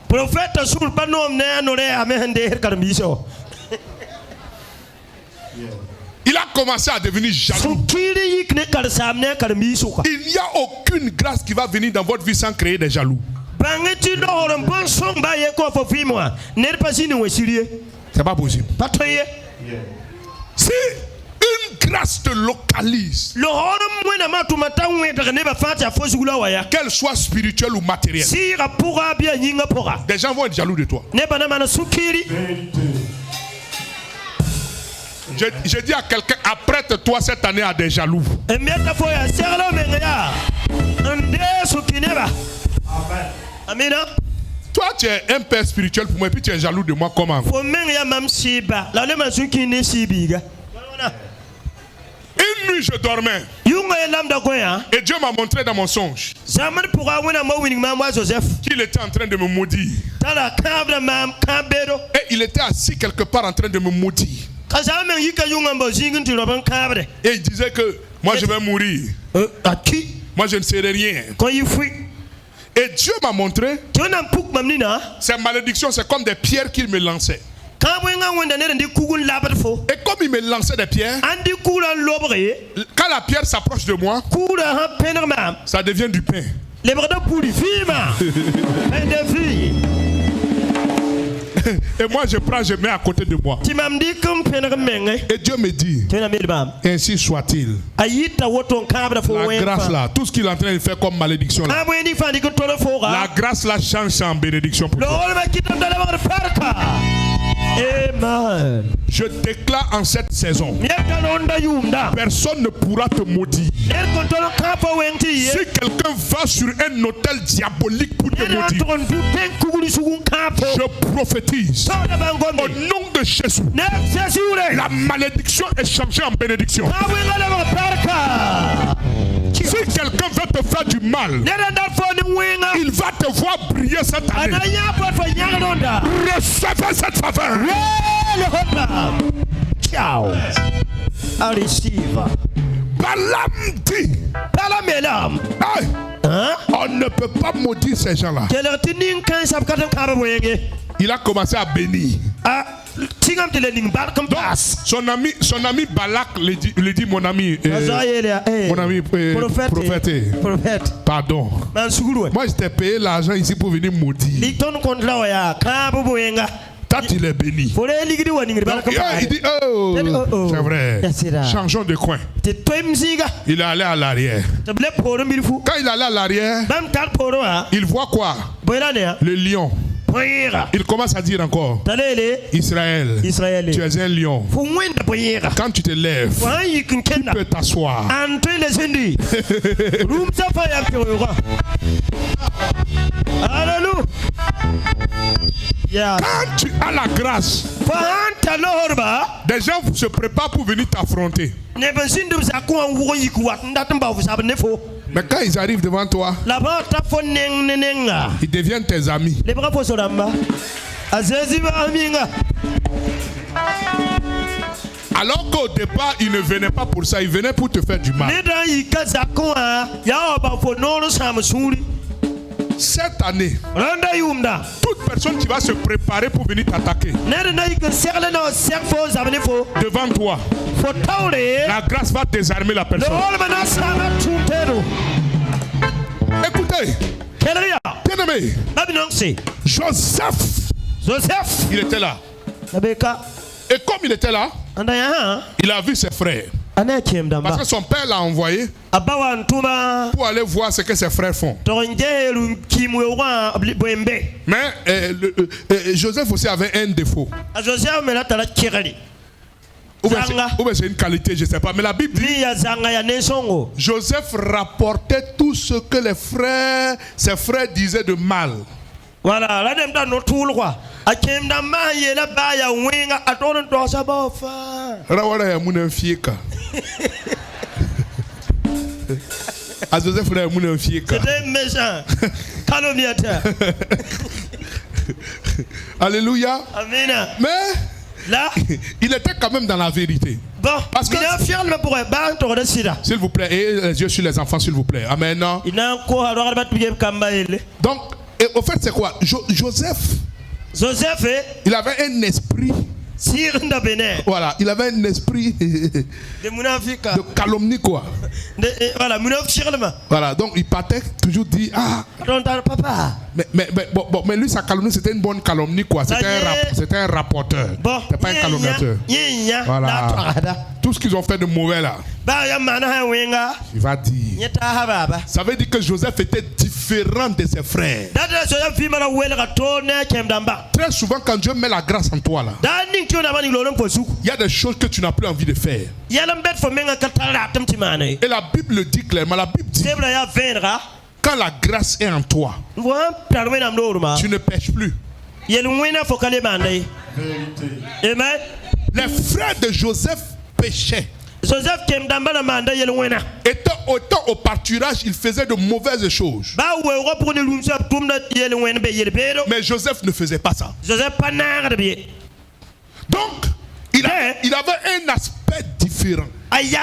Prophète sul panom ne anore amehende karmiso. Il a commencé à devenir jaloux. Il n'y a aucune grâce qui va venir dans votre vie sans créer des jaloux. C'est pas possible. Si une grâce te localise, qu'elle soit spirituelle ou matérielle, des gens vont être jaloux de toi. Je dis à quelqu'un, apprête-toi cette année à des jaloux. Amen. Toi, tu es un père spirituel pour moi et puis tu es jaloux de moi comment? Une nuit je dormais et Dieu m'a montré dans mon songe qu'il était en train de me maudire. Et il était assis quelque part en train de me maudire. Et il disait que moi je vais mourir. Moi je ne serai rien. Et Dieu m'a montré ces malédictions, c'est comme des pierres qu'il me lançait. Et comme il me lançait des pierres, quand la pierre s'approche de moi, ça devient du pain. Et moi je prends, je mets à côté de moi. Et Dieu me dit, ainsi soit-il. La grâce là, tout ce qu'il est en train de faire comme malédiction là, la grâce là change en bénédiction pour toi. Amen. Je déclare en cette saison, personne ne pourra te maudire. Si quelqu'un va sur un hôtel diabolique pour te maudire, je prophétise au nom de Jésus, la malédiction est changée en bénédiction. Si quelqu'un veut te faire du mal, il va te voir briller cette année. Recevez cette faveur. Ciao. I receive. Balaam dit, on ne peut pas maudire ces gens-là. Il a commencé à bénir. Donc, son ami Balak lui dit mon ami prophète. Pardon. Moi j'étais payé l'argent ici pour venir maudire. Toi tu l'es béni. Donc, il dit oh, c'est vrai. Changeons de coin. Il est allé à l'arrière. Quand il est allé à l'arrière, il voit quoi? Le lion. Il commence à dire encore, Israël, tu es un lion. Quand tu te lèves, tu peux t'asseoir. Quand tu as la grâce, des gens se préparent pour venir t'affronter. Mais quand ils arrivent devant toi, ils deviennent tes amis. Alors qu'au départ, ils ne venaient pas pour ça, ils venaient pour te faire du mal. Cette année, Randa yumda. toute personne qui va se préparer pour venir t'attaquer devant toi, la grâce va désarmer la personne. Écoutez, bien-aimé, Joseph, il était là. Et comme il était là, il a vu ses frères. Parce que son père l'a envoyé pour aller voir ce que ses frères font. Mais Joseph aussi avait un défaut. Ou bien c'est une qualité, je ne sais pas. Mais la Bible dit Joseph rapportait tout ce que ses frères disaient de mal. Voilà, là dem dans tout quoi. Akem da ma yela ba ya wenga atono to sa ba fa. Rawara ya muna fieka. A Joseph ya muna fieka. C'était méchant. Calomniateur. Alléluia. Amen. Mais là, il était quand même dans la vérité. Bon, parce que s'il vous plaît, et les yeux sur les enfants, s'il vous plaît. Amen. Donc, et au fait, c'est quoi? Joseph, il avait un esprit. Voilà, il avait un esprit de calomnie, quoi. Voilà, donc il partait toujours dire mais lui, sa calomnie, c'était une bonne calomnie, quoi. C'était un rapporteur. C'était pas un calomniateur. Voilà. Tout ce qu'ils ont fait de mauvais là, il va dire. Ça veut dire que Joseph était différent de ses frères. Très souvent, quand Dieu met la grâce en toi là, il y a des choses que tu n'as plus envie de faire. Et la Bible dit clairement, la Bible dit, quand la grâce est en toi, tu ne pêches plus. Amen. Les frères de Joseph péchaient. Autant au pâturage, il faisait de mauvaises choses. Mais Joseph ne faisait pas ça. Donc, il avait un aspect différent. Il y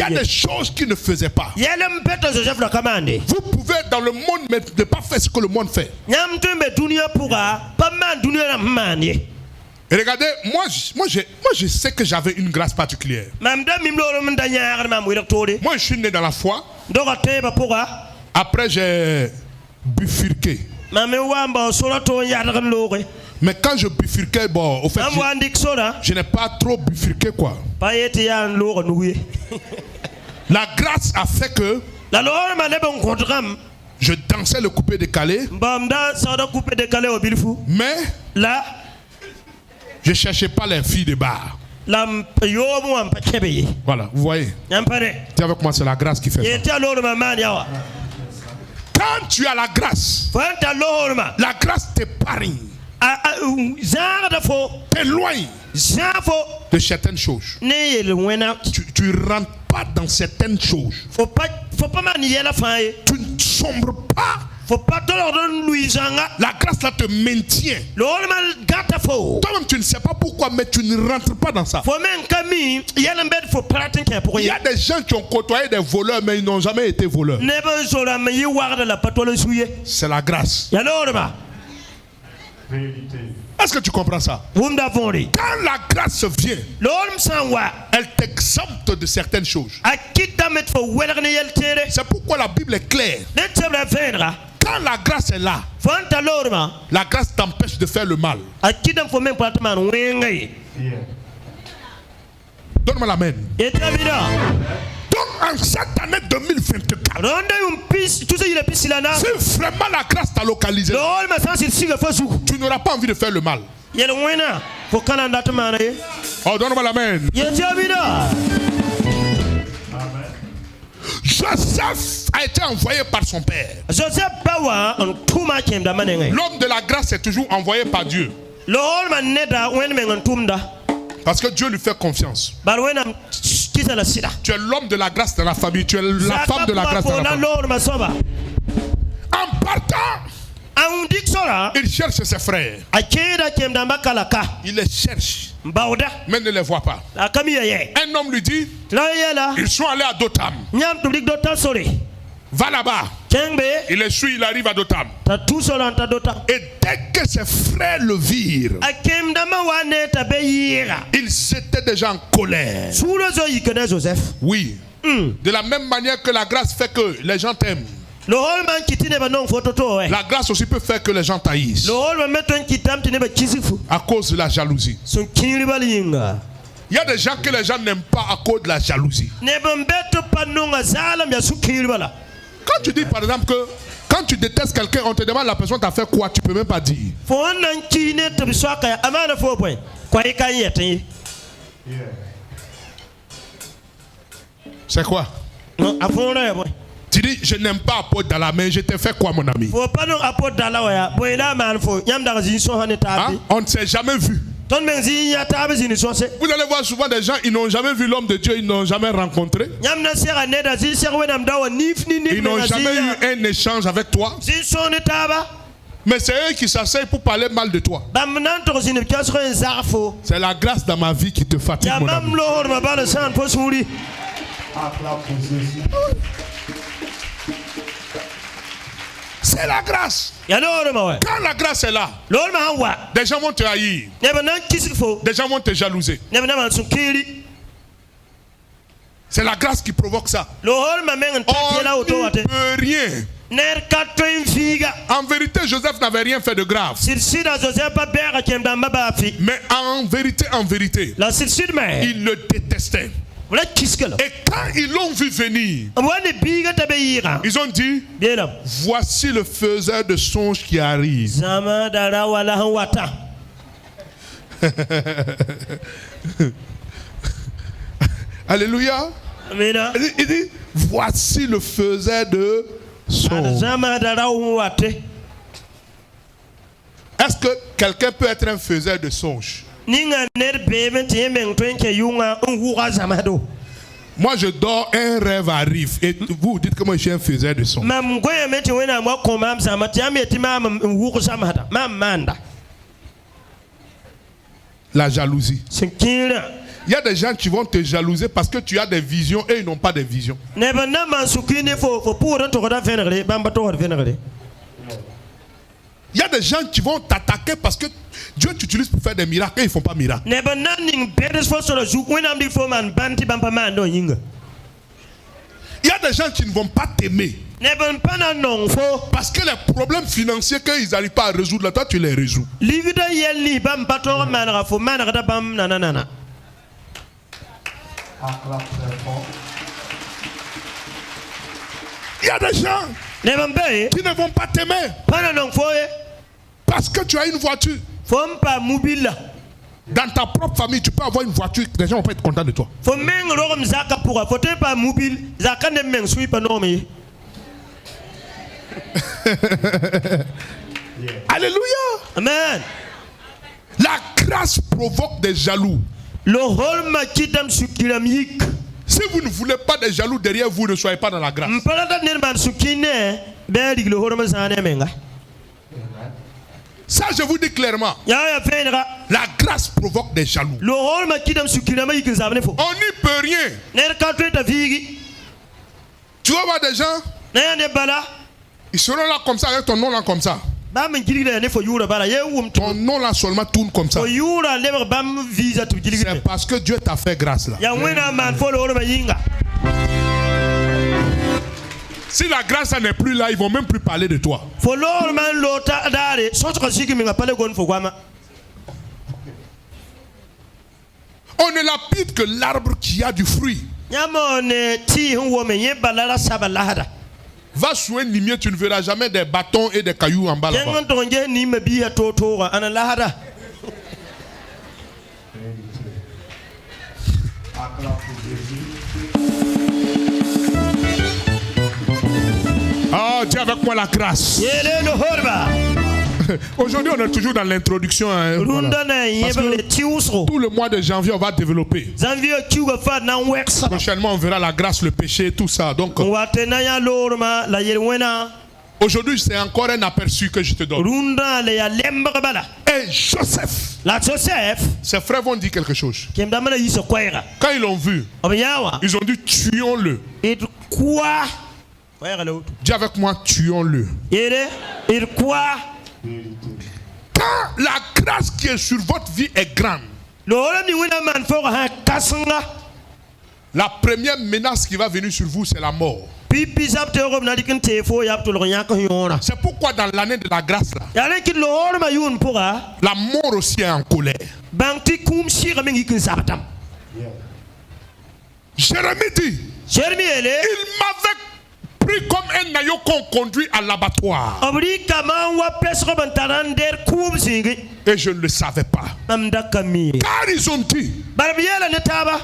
a des choses qu'il ne faisait pas. Vous pouvez dans le monde ne pas faire ce que le monde fait. Et regardez, moi je sais que j'avais une grâce particulière. Moi je suis né dans la foi. Après j'ai bifurqué. Mais quand je bifurquais, bon, au fait, je n'ai pas trop bifurqué, quoi. La grâce a fait que je dansais le coupé-décalé. Mais là, je ne cherchais pas les filles de bar. Voilà, vous voyez. C'est avec moi, c'est la grâce qui fait ça. Quand tu as la grâce t'épargne. T'éloigne de certaines choses. Tu ne rentres pas dans certaines choses. Tu ne sombres pas. La grâce là te maintient. Toi-même tu ne sais pas pourquoi, mais tu ne rentres pas dans ça. Il y a des gens qui ont côtoyé des voleurs, mais ils n'ont jamais été voleurs. C'est la grâce. Est-ce que tu comprends ça? Quand la grâce vient, elle t'exempte de certaines choses. C'est pourquoi la Bible est claire. Quand la grâce est là, la grâce t'empêche de faire le mal. Donne-moi l'amen. Donc en cette année 2024, si vraiment la grâce t'a localisé, tu n'auras pas envie de faire le mal. Oh, donne-moi l'amen. Joseph a été envoyé par son père. L'homme de la grâce est toujours envoyé par Dieu. Parce que Dieu lui fait confiance. Tu es l'homme de la grâce dans la famille. Tu es la femme de la grâce dans la famille. En partant, il cherche ses frères. Il les cherche, mais ne les voit pas. Un homme lui dit, ils sont allés à Dotam. Va là-bas. Il essuie, il arrive à Dotam. Et dès que ses frères le virent, ils étaient déjà en colère. Oui. De la même manière que la grâce fait que les gens t'aiment, la grâce aussi peut faire que les gens t'haïssent à cause de la jalousie. Il y a des gens que les gens n'aiment pas à cause de la jalousie. Quand tu dis par exemple que quand tu détestes quelqu'un, on te demande la personne t'a fait quoi, tu peux même pas dire. C'est quoi? Tu dis je n'aime pas Apôtre Dalla, mais je t'ai fait quoi mon ami? Hein? On ne s'est jamais vu. Vous allez voir souvent des gens, ils n'ont jamais vu l'homme de Dieu, ils n'ont jamais rencontré. Ils n'ont jamais eu un échange avec toi. Mais c'est eux qui s'asseyent pour parler mal de toi. C'est la grâce dans ma vie qui te fatigue, mon ami. C'est la grâce. Quand la grâce est là, des gens vont te haïr. Des gens vont te jalouser. C'est la grâce qui provoque ça. On ne peut rien. En vérité, Joseph n'avait rien fait de grave. Mais en vérité, il le détestait. Et quand ils l'ont vu venir, ils ont dit, voici le faiseur de songes qui arrive. Alléluia. Il dit, voici le faiseur de songes. Est-ce que quelqu'un peut être un faiseur de songes? Moi je dors, un rêve arrive et vous dites que moi je suis un faiseur de songes. La jalousie. Il y a des gens qui vont te jalouser parce que tu as des visions et ils n'ont pas de visions. Il y a des gens qui vont t'attaquer parce que Dieu t'utilise pour faire des miracles et ils ne font pas miracle. Il y a des gens qui ne vont pas t'aimer parce que les problèmes financiers qu'ils n'arrivent pas à résoudre, là, toi tu les résous. Il y a des gens qui ne vont pas t'aimer parce que tu as une voiture. Dans ta propre famille, tu peux avoir une voiture, les gens ne vont pas être contents de toi. Alléluia. Amen. La grâce provoque des jaloux. Si vous ne voulez pas des jaloux derrière vous, ne soyez pas dans la grâce. Ça, je vous dis clairement. La grâce provoque des jaloux. On n'y peut rien. Tu vas voir des gens, ils seront là comme ça, avec ton nom là comme ça. Ton nom là seulement tourne comme ça. C'est parce que Dieu t'a fait grâce là. Si la grâce n'est plus là, ils ne vont même plus parler de toi. On ne lapide que l'arbre qui a du fruit. Va sous un limier, tu ne verras jamais des bâtons et des cailloux en bas là-bas. Oh, dis avec moi la grâce. Aujourd'hui, on est toujours dans l'introduction. Hein, voilà. Tout le mois de janvier, on va développer. Prochainement, on verra la grâce, le péché, tout ça. Donc, aujourd'hui, c'est encore un aperçu que je te donne. Et Joseph, ses frères vont dire quelque chose. Quand ils l'ont vu, ils ont dit tuons-le. Dis avec moi, tuons-le. Quand la grâce qui est sur votre vie est grande, la première menace qui va venir sur vous, c'est la mort. C'est pourquoi dans l'année de la grâce, là, la mort aussi est en colère. Jérémie dit, il m'avait pris comme un agneau qu'on conduit à l'abattoir. Et je ne le savais pas. Car ils ont dit,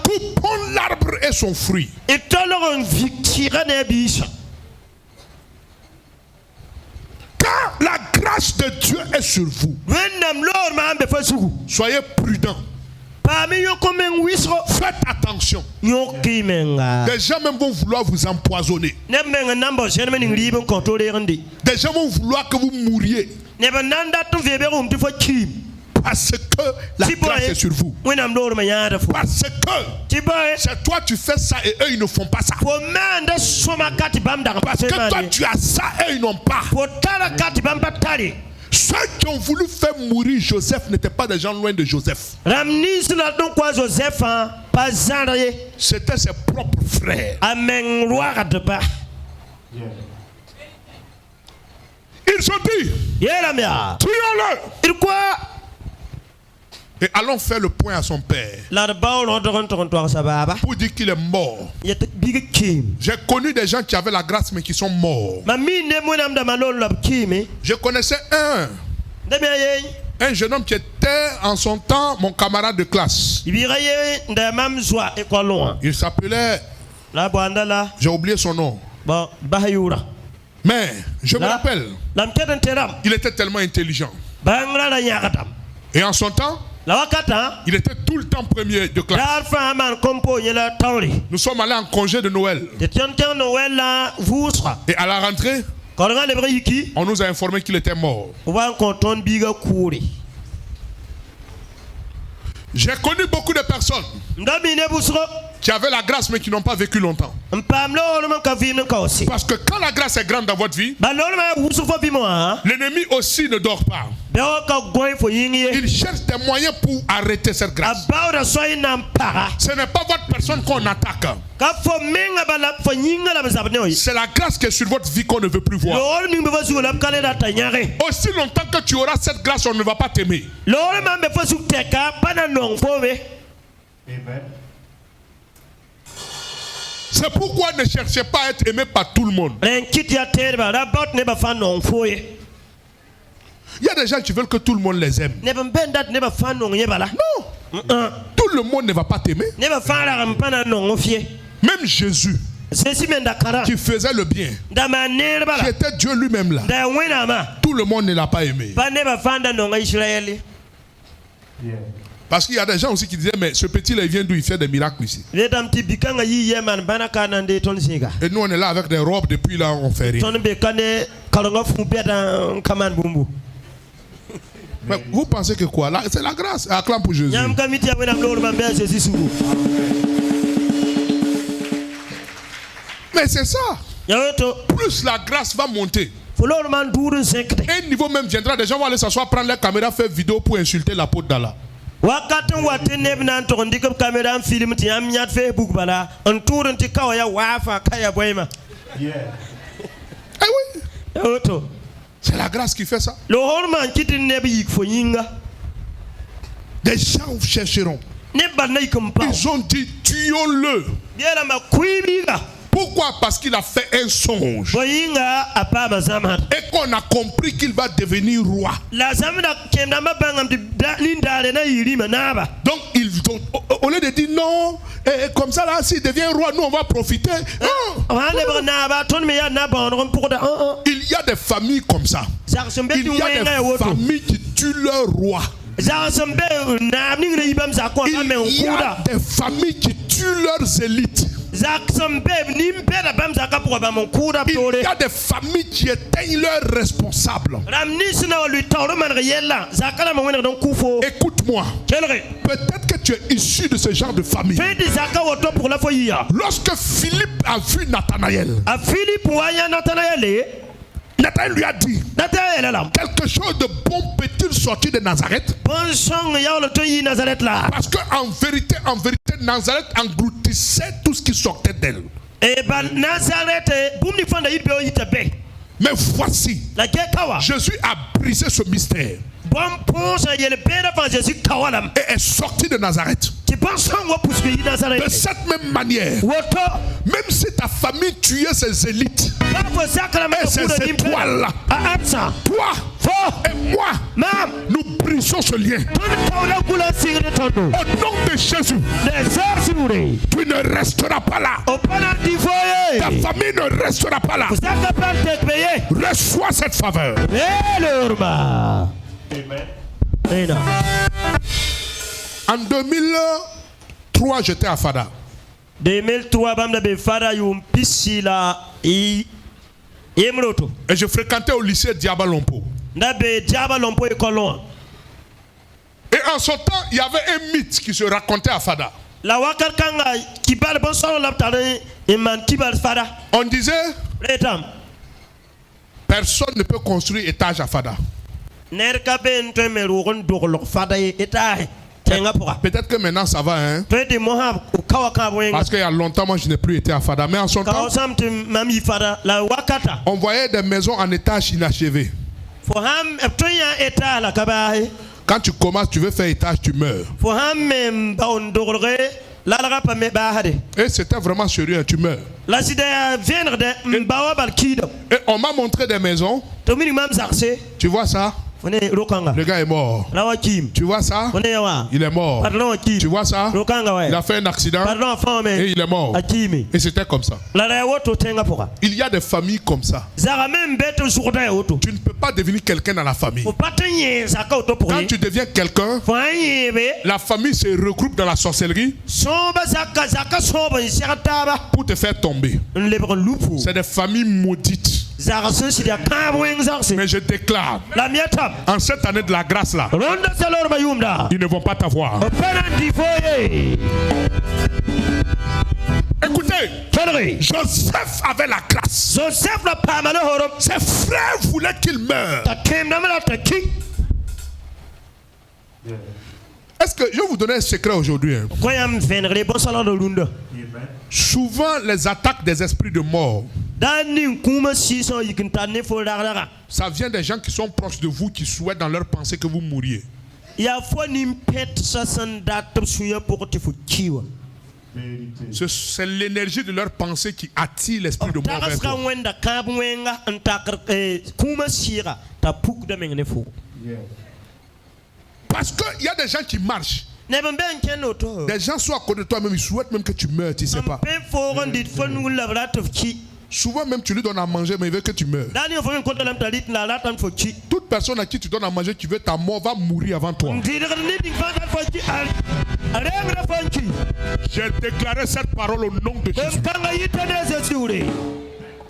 coupons l'arbre et son fruit. Quand la grâce de Dieu est sur vous, soyez prudents. Faites attention. Des gens même vont vouloir vous empoisonner. Des gens vont vouloir que vous mouriez. Parce que la grâce est sur vous. Parce que c'est toi tu fais ça et eux ils ne font pas ça. Parce que toi tu as ça et ils n'ont pas. Ceux qui ont voulu faire mourir Joseph n'étaient pas des gens loin de Joseph. C'était ses propres frères. Ils ont dit, tuons-le. Et allons faire le point à son père pour dire qu'il est mort. J'ai connu des gens qui avaient la grâce mais qui sont morts. Je connaissais un jeune homme qui était en son temps mon camarade de classe. Il s'appelait, j'ai oublié son nom, mais je me rappelle, il était tellement intelligent. Et en son temps, il était tout le temps premier de classe. Nous sommes allés en congé de Noël. Et à la rentrée, on nous a informé qu'il était mort. J'ai connu beaucoup de personnes qui avaient la grâce mais qui n'ont pas vécu longtemps. Parce que quand la grâce est grande dans votre vie, l'ennemi aussi ne dort pas. Il cherche des moyens pour arrêter cette grâce. Ce n'est pas votre personne qu'on attaque. C'est la grâce qui est sur votre vie qu'on ne veut plus voir. Aussi longtemps que tu auras cette grâce, on ne va pas t'aimer. C'est pourquoi ne cherchez pas à être aimé par tout le monde. Il y a des gens qui veulent que tout le monde les aime. Non. Tout le monde ne va pas t'aimer. Même Jésus, qui faisait le bien, qui était Dieu lui-même là, tout le monde ne l'a pas aimé. Parce qu'il y a des gens aussi qui disaient, mais ce petit là il vient d'où, il fait des miracles ici. Et nous on est là avec des robes, depuis là on fait rien. Mais vous pensez que quoi? C'est la grâce. Acclame pour Jésus. Mais c'est ça. Plus la grâce va monter, un niveau même viendra, des gens vont aller s'asseoir, prendre la caméra, faire vidéo pour insulter l'apôtre d'Allah. Eh oui. C'est la grâce qui fait ça. Des gens chercheront. Ils ont dit tuons-le. Pourquoi? Parce qu'il a fait un songe. Et qu'on a compris qu'il va devenir roi. Donc au lieu de dire non, comme ça là, s'il devient roi, nous on va profiter. Il y a des familles comme ça. Il y a des familles qui tuent leur roi. Il y a des familles qui tuent leurs élites. Il y a des familles qui éteignent leurs responsables. Écoute-moi. écoute-moi. Peut-être que tu es issu de ce genre de famille. Lorsque Philippe a vu Nathanaël, Nathanaël lui a dit, quelque chose de bon peut-il sortir de Nazareth? Parce qu'en vérité, Nazareth engloutissait tout ce qui sortait d'elle. Mais voici, Jésus a brisé ce mystère et est sorti de Nazareth. De cette même manière, même si ta famille tuait ses élites et ses étoiles, toi et moi, nous brisons ce lien. Au nom de Jésus, tu ne resteras pas là. Ta famille ne restera pas là. Reçois cette faveur. En 2003, j'étais à Fada. 2003, et je fréquentais au lycée Diabalompo. Et en ce temps, il y avait un mythe qui se racontait à Fada. On disait, personne ne peut construire étage à Fada. Peut-être que maintenant ça va, hein? Parce qu'il y a longtemps, moi je n'ai plus été à Fada. Mais en son temps, on voyait des maisons en étage inachevées. Quand tu commences, tu veux faire étage, tu meurs. Et c'était vraiment sérieux, tu meurs. Et on m'a montré des maisons. Tu vois ça? Le gars est mort. Tu vois ça? Il est mort. Tu vois ça? Il a fait un accident et il est mort. Et c'était comme ça. Il y a des familles comme ça. Tu ne peux pas devenir quelqu'un dans la famille. Quand tu deviens quelqu'un, la famille se regroupe dans la sorcellerie pour te faire tomber. C'est des familles maudites. Mais je déclare, en cette année de la grâce là, ils ne vont pas t'avoir. Écoutez, Joseph avait la grâce. Ses frères voulaient qu'il meure. Est-ce que je vais vous donner un secret aujourd'hui, hein? Souvent les attaques des esprits de mort, ça vient des gens qui sont proches de vous, qui souhaitent dans leur pensée que vous mouriez. C'est l'énergie de leur pensée qui attire l'esprit de mort vers toi. Parce qu'il y a des gens qui marchent. Des gens sont à côté de toi, même ils souhaitent même que tu meurs, tu ne sais pas. Souvent même tu lui donnes à manger, mais il veut que tu meurs. Toute personne à qui tu donnes à manger qui veut ta mort va mourir avant toi. J'ai déclaré cette parole au nom de Jésus.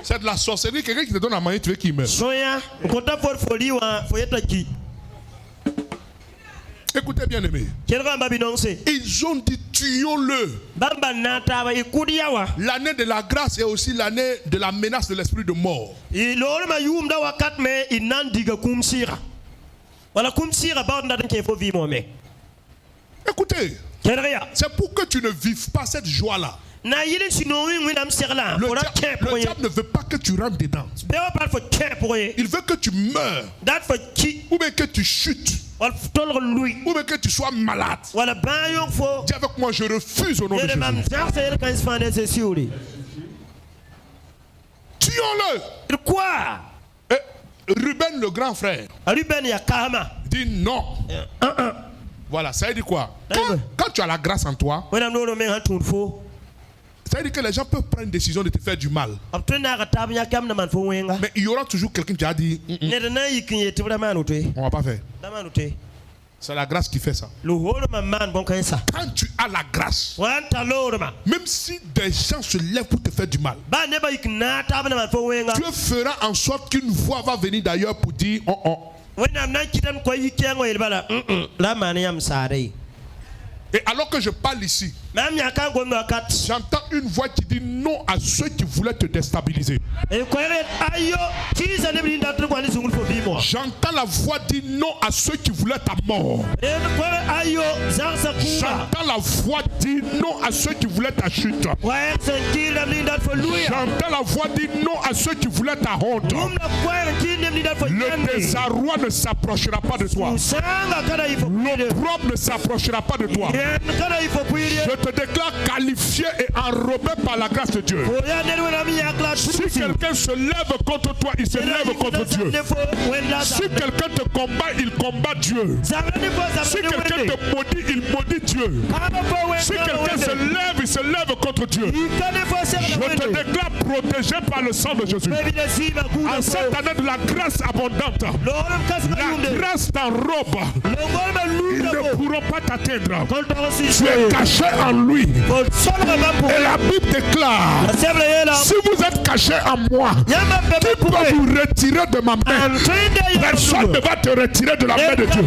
C'est de la sorcellerie. Quelqu'un qui te donne à manger, tu veux qu'il meure. Écoutez bien aimé. Ils ont dit tuons-le. L'année de la grâce est aussi l'année de la menace de l'esprit de mort. Écoutez, c'est pour que tu ne vives pas cette joie-là. Le diable ne veut pas que tu rentres dedans. Il veut que tu meurs. Ou bien que tu chutes. Ou bien que tu sois malade. Dis avec moi, je refuse au nom de Jésus. Tuons-le. Quoi? Ruben, le grand frère, dit non. Voilà, ça veut dire quoi? Quand tu as la grâce en toi, ça veut dire que les gens peuvent prendre une décision de te faire du mal. Mais il y aura toujours quelqu'un qui a dit on ne va pas faire. C'est la grâce qui fait ça. Quand tu as la grâce, même si des gens se lèvent pour te faire du mal, Dieu fera en sorte qu'une voix va venir d'ailleurs pour dire Et alors que je parle ici, j'entends une voix qui dit non à ceux qui voulaient te déstabiliser. J'entends la voix dire non à ceux qui voulaient ta mort. J'entends la voix dire non à ceux qui voulaient ta chute. J'entends la voix dire non à ceux qui voulaient ta honte. Le désarroi ne s'approchera pas de toi. L'opprobre ne s'approchera pas de toi. Je te déclare qualifié et enrobé par la grâce de Dieu. Si quelqu'un se lève contre toi, il se lève contre Dieu. Si quelqu'un te combat, il combat Dieu. Si quelqu'un te maudit, il maudit Dieu. Si quelqu'un se lève, il se lève contre Dieu. Je te déclare protégé par le sang de Jésus. En cette année de la grâce abondante, la grâce t'enrobe. Ils ne pourront pas t'atteindre. Tu es caché en lui. Et la Bible déclare, si vous êtes caché en moi, qui peut vous retirer de ma main? Personne ne va te retirer de la main de Dieu.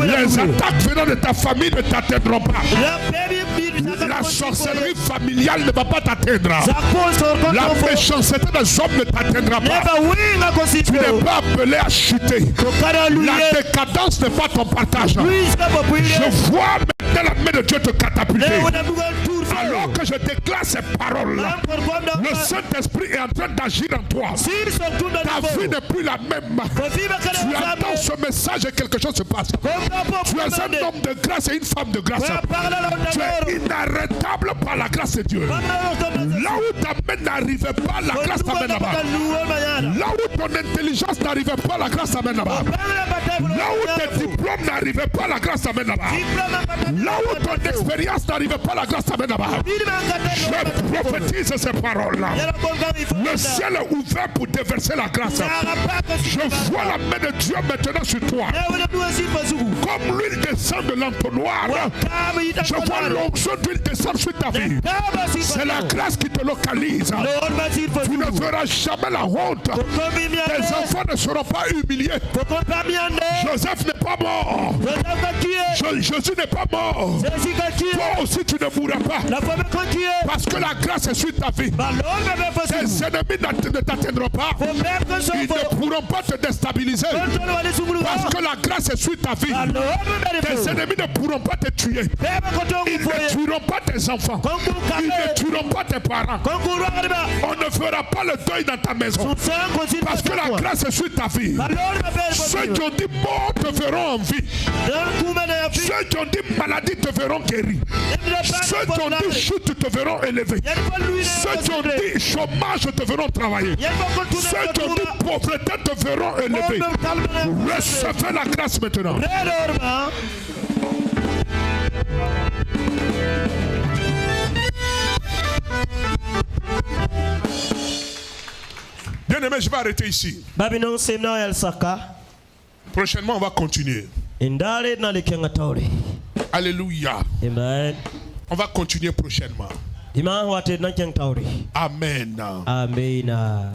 Les attaques venant de ta famille ne t'atteindront pas. La sorcellerie familiale ne va pas t'atteindre. La méchanceté des hommes ne t'atteindra pas. Tu n'es pas appelé à chuter. La décadence n'est pas ton partage. Je vois maintenant la main de Dieu te catapulter. Alors que je déclare ces paroles-là, le Saint-Esprit est en train d'agir en toi. Ta vie n'est plus la même. Tu attends ce message et quelque chose se passe. Tu es un homme de grâce et une femme de grâce. Tu es inarrêtable par la grâce de Dieu. Là où ta main n'arrivait pas, la grâce t'amène là-bas. Là où ton intelligence n'arrivait pas, la grâce t'amène là-bas. Là où tes diplômes n'arrivaient pas, la grâce t'amène là-bas. Là où ton expérience n'arrivait pas, la grâce t'amène là-bas. Je prophétise ces paroles-là. Le ciel est ouvert pour déverser la grâce. Je vois la main de Dieu maintenant sur toi. Comme l'huile descend de l'entonnoir, je vois l'onction d'huile descendre sur ta vie. C'est la grâce qui te localise. Tu ne verras jamais la honte. Tes enfants ne seront pas humiliés. Joseph n'est pas mort. Jésus n'est pas mort. Toi aussi tu ne mourras pas. Parce que la grâce est sur ta vie. Tes ennemis ne t'atteindront pas. Ils ne pourront pas te déstabiliser. Parce que la grâce est sur ta vie. Tes ennemis ne pourront pas te tuer. Ils ne tueront pas tes enfants. Ils ne tueront pas tes parents. On ne fera pas le deuil dans ta maison. Parce que la grâce est sur ta vie. Ceux qui ont dit mort te verront en vie. Ceux qui ont dit maladie te verront guéri. Ceux qui ont dit chute te verront élevé. Ceux qui ont dit chômage te verront travailler. Ceux qui ont dit pauvreté te verront élevé. Recevez la grâce maintenant. Bien aimé, je vais arrêter ici. Prochainement, on va continuer. Alléluia. Amen. On va continuer prochainement. Amen. Amen. Amen.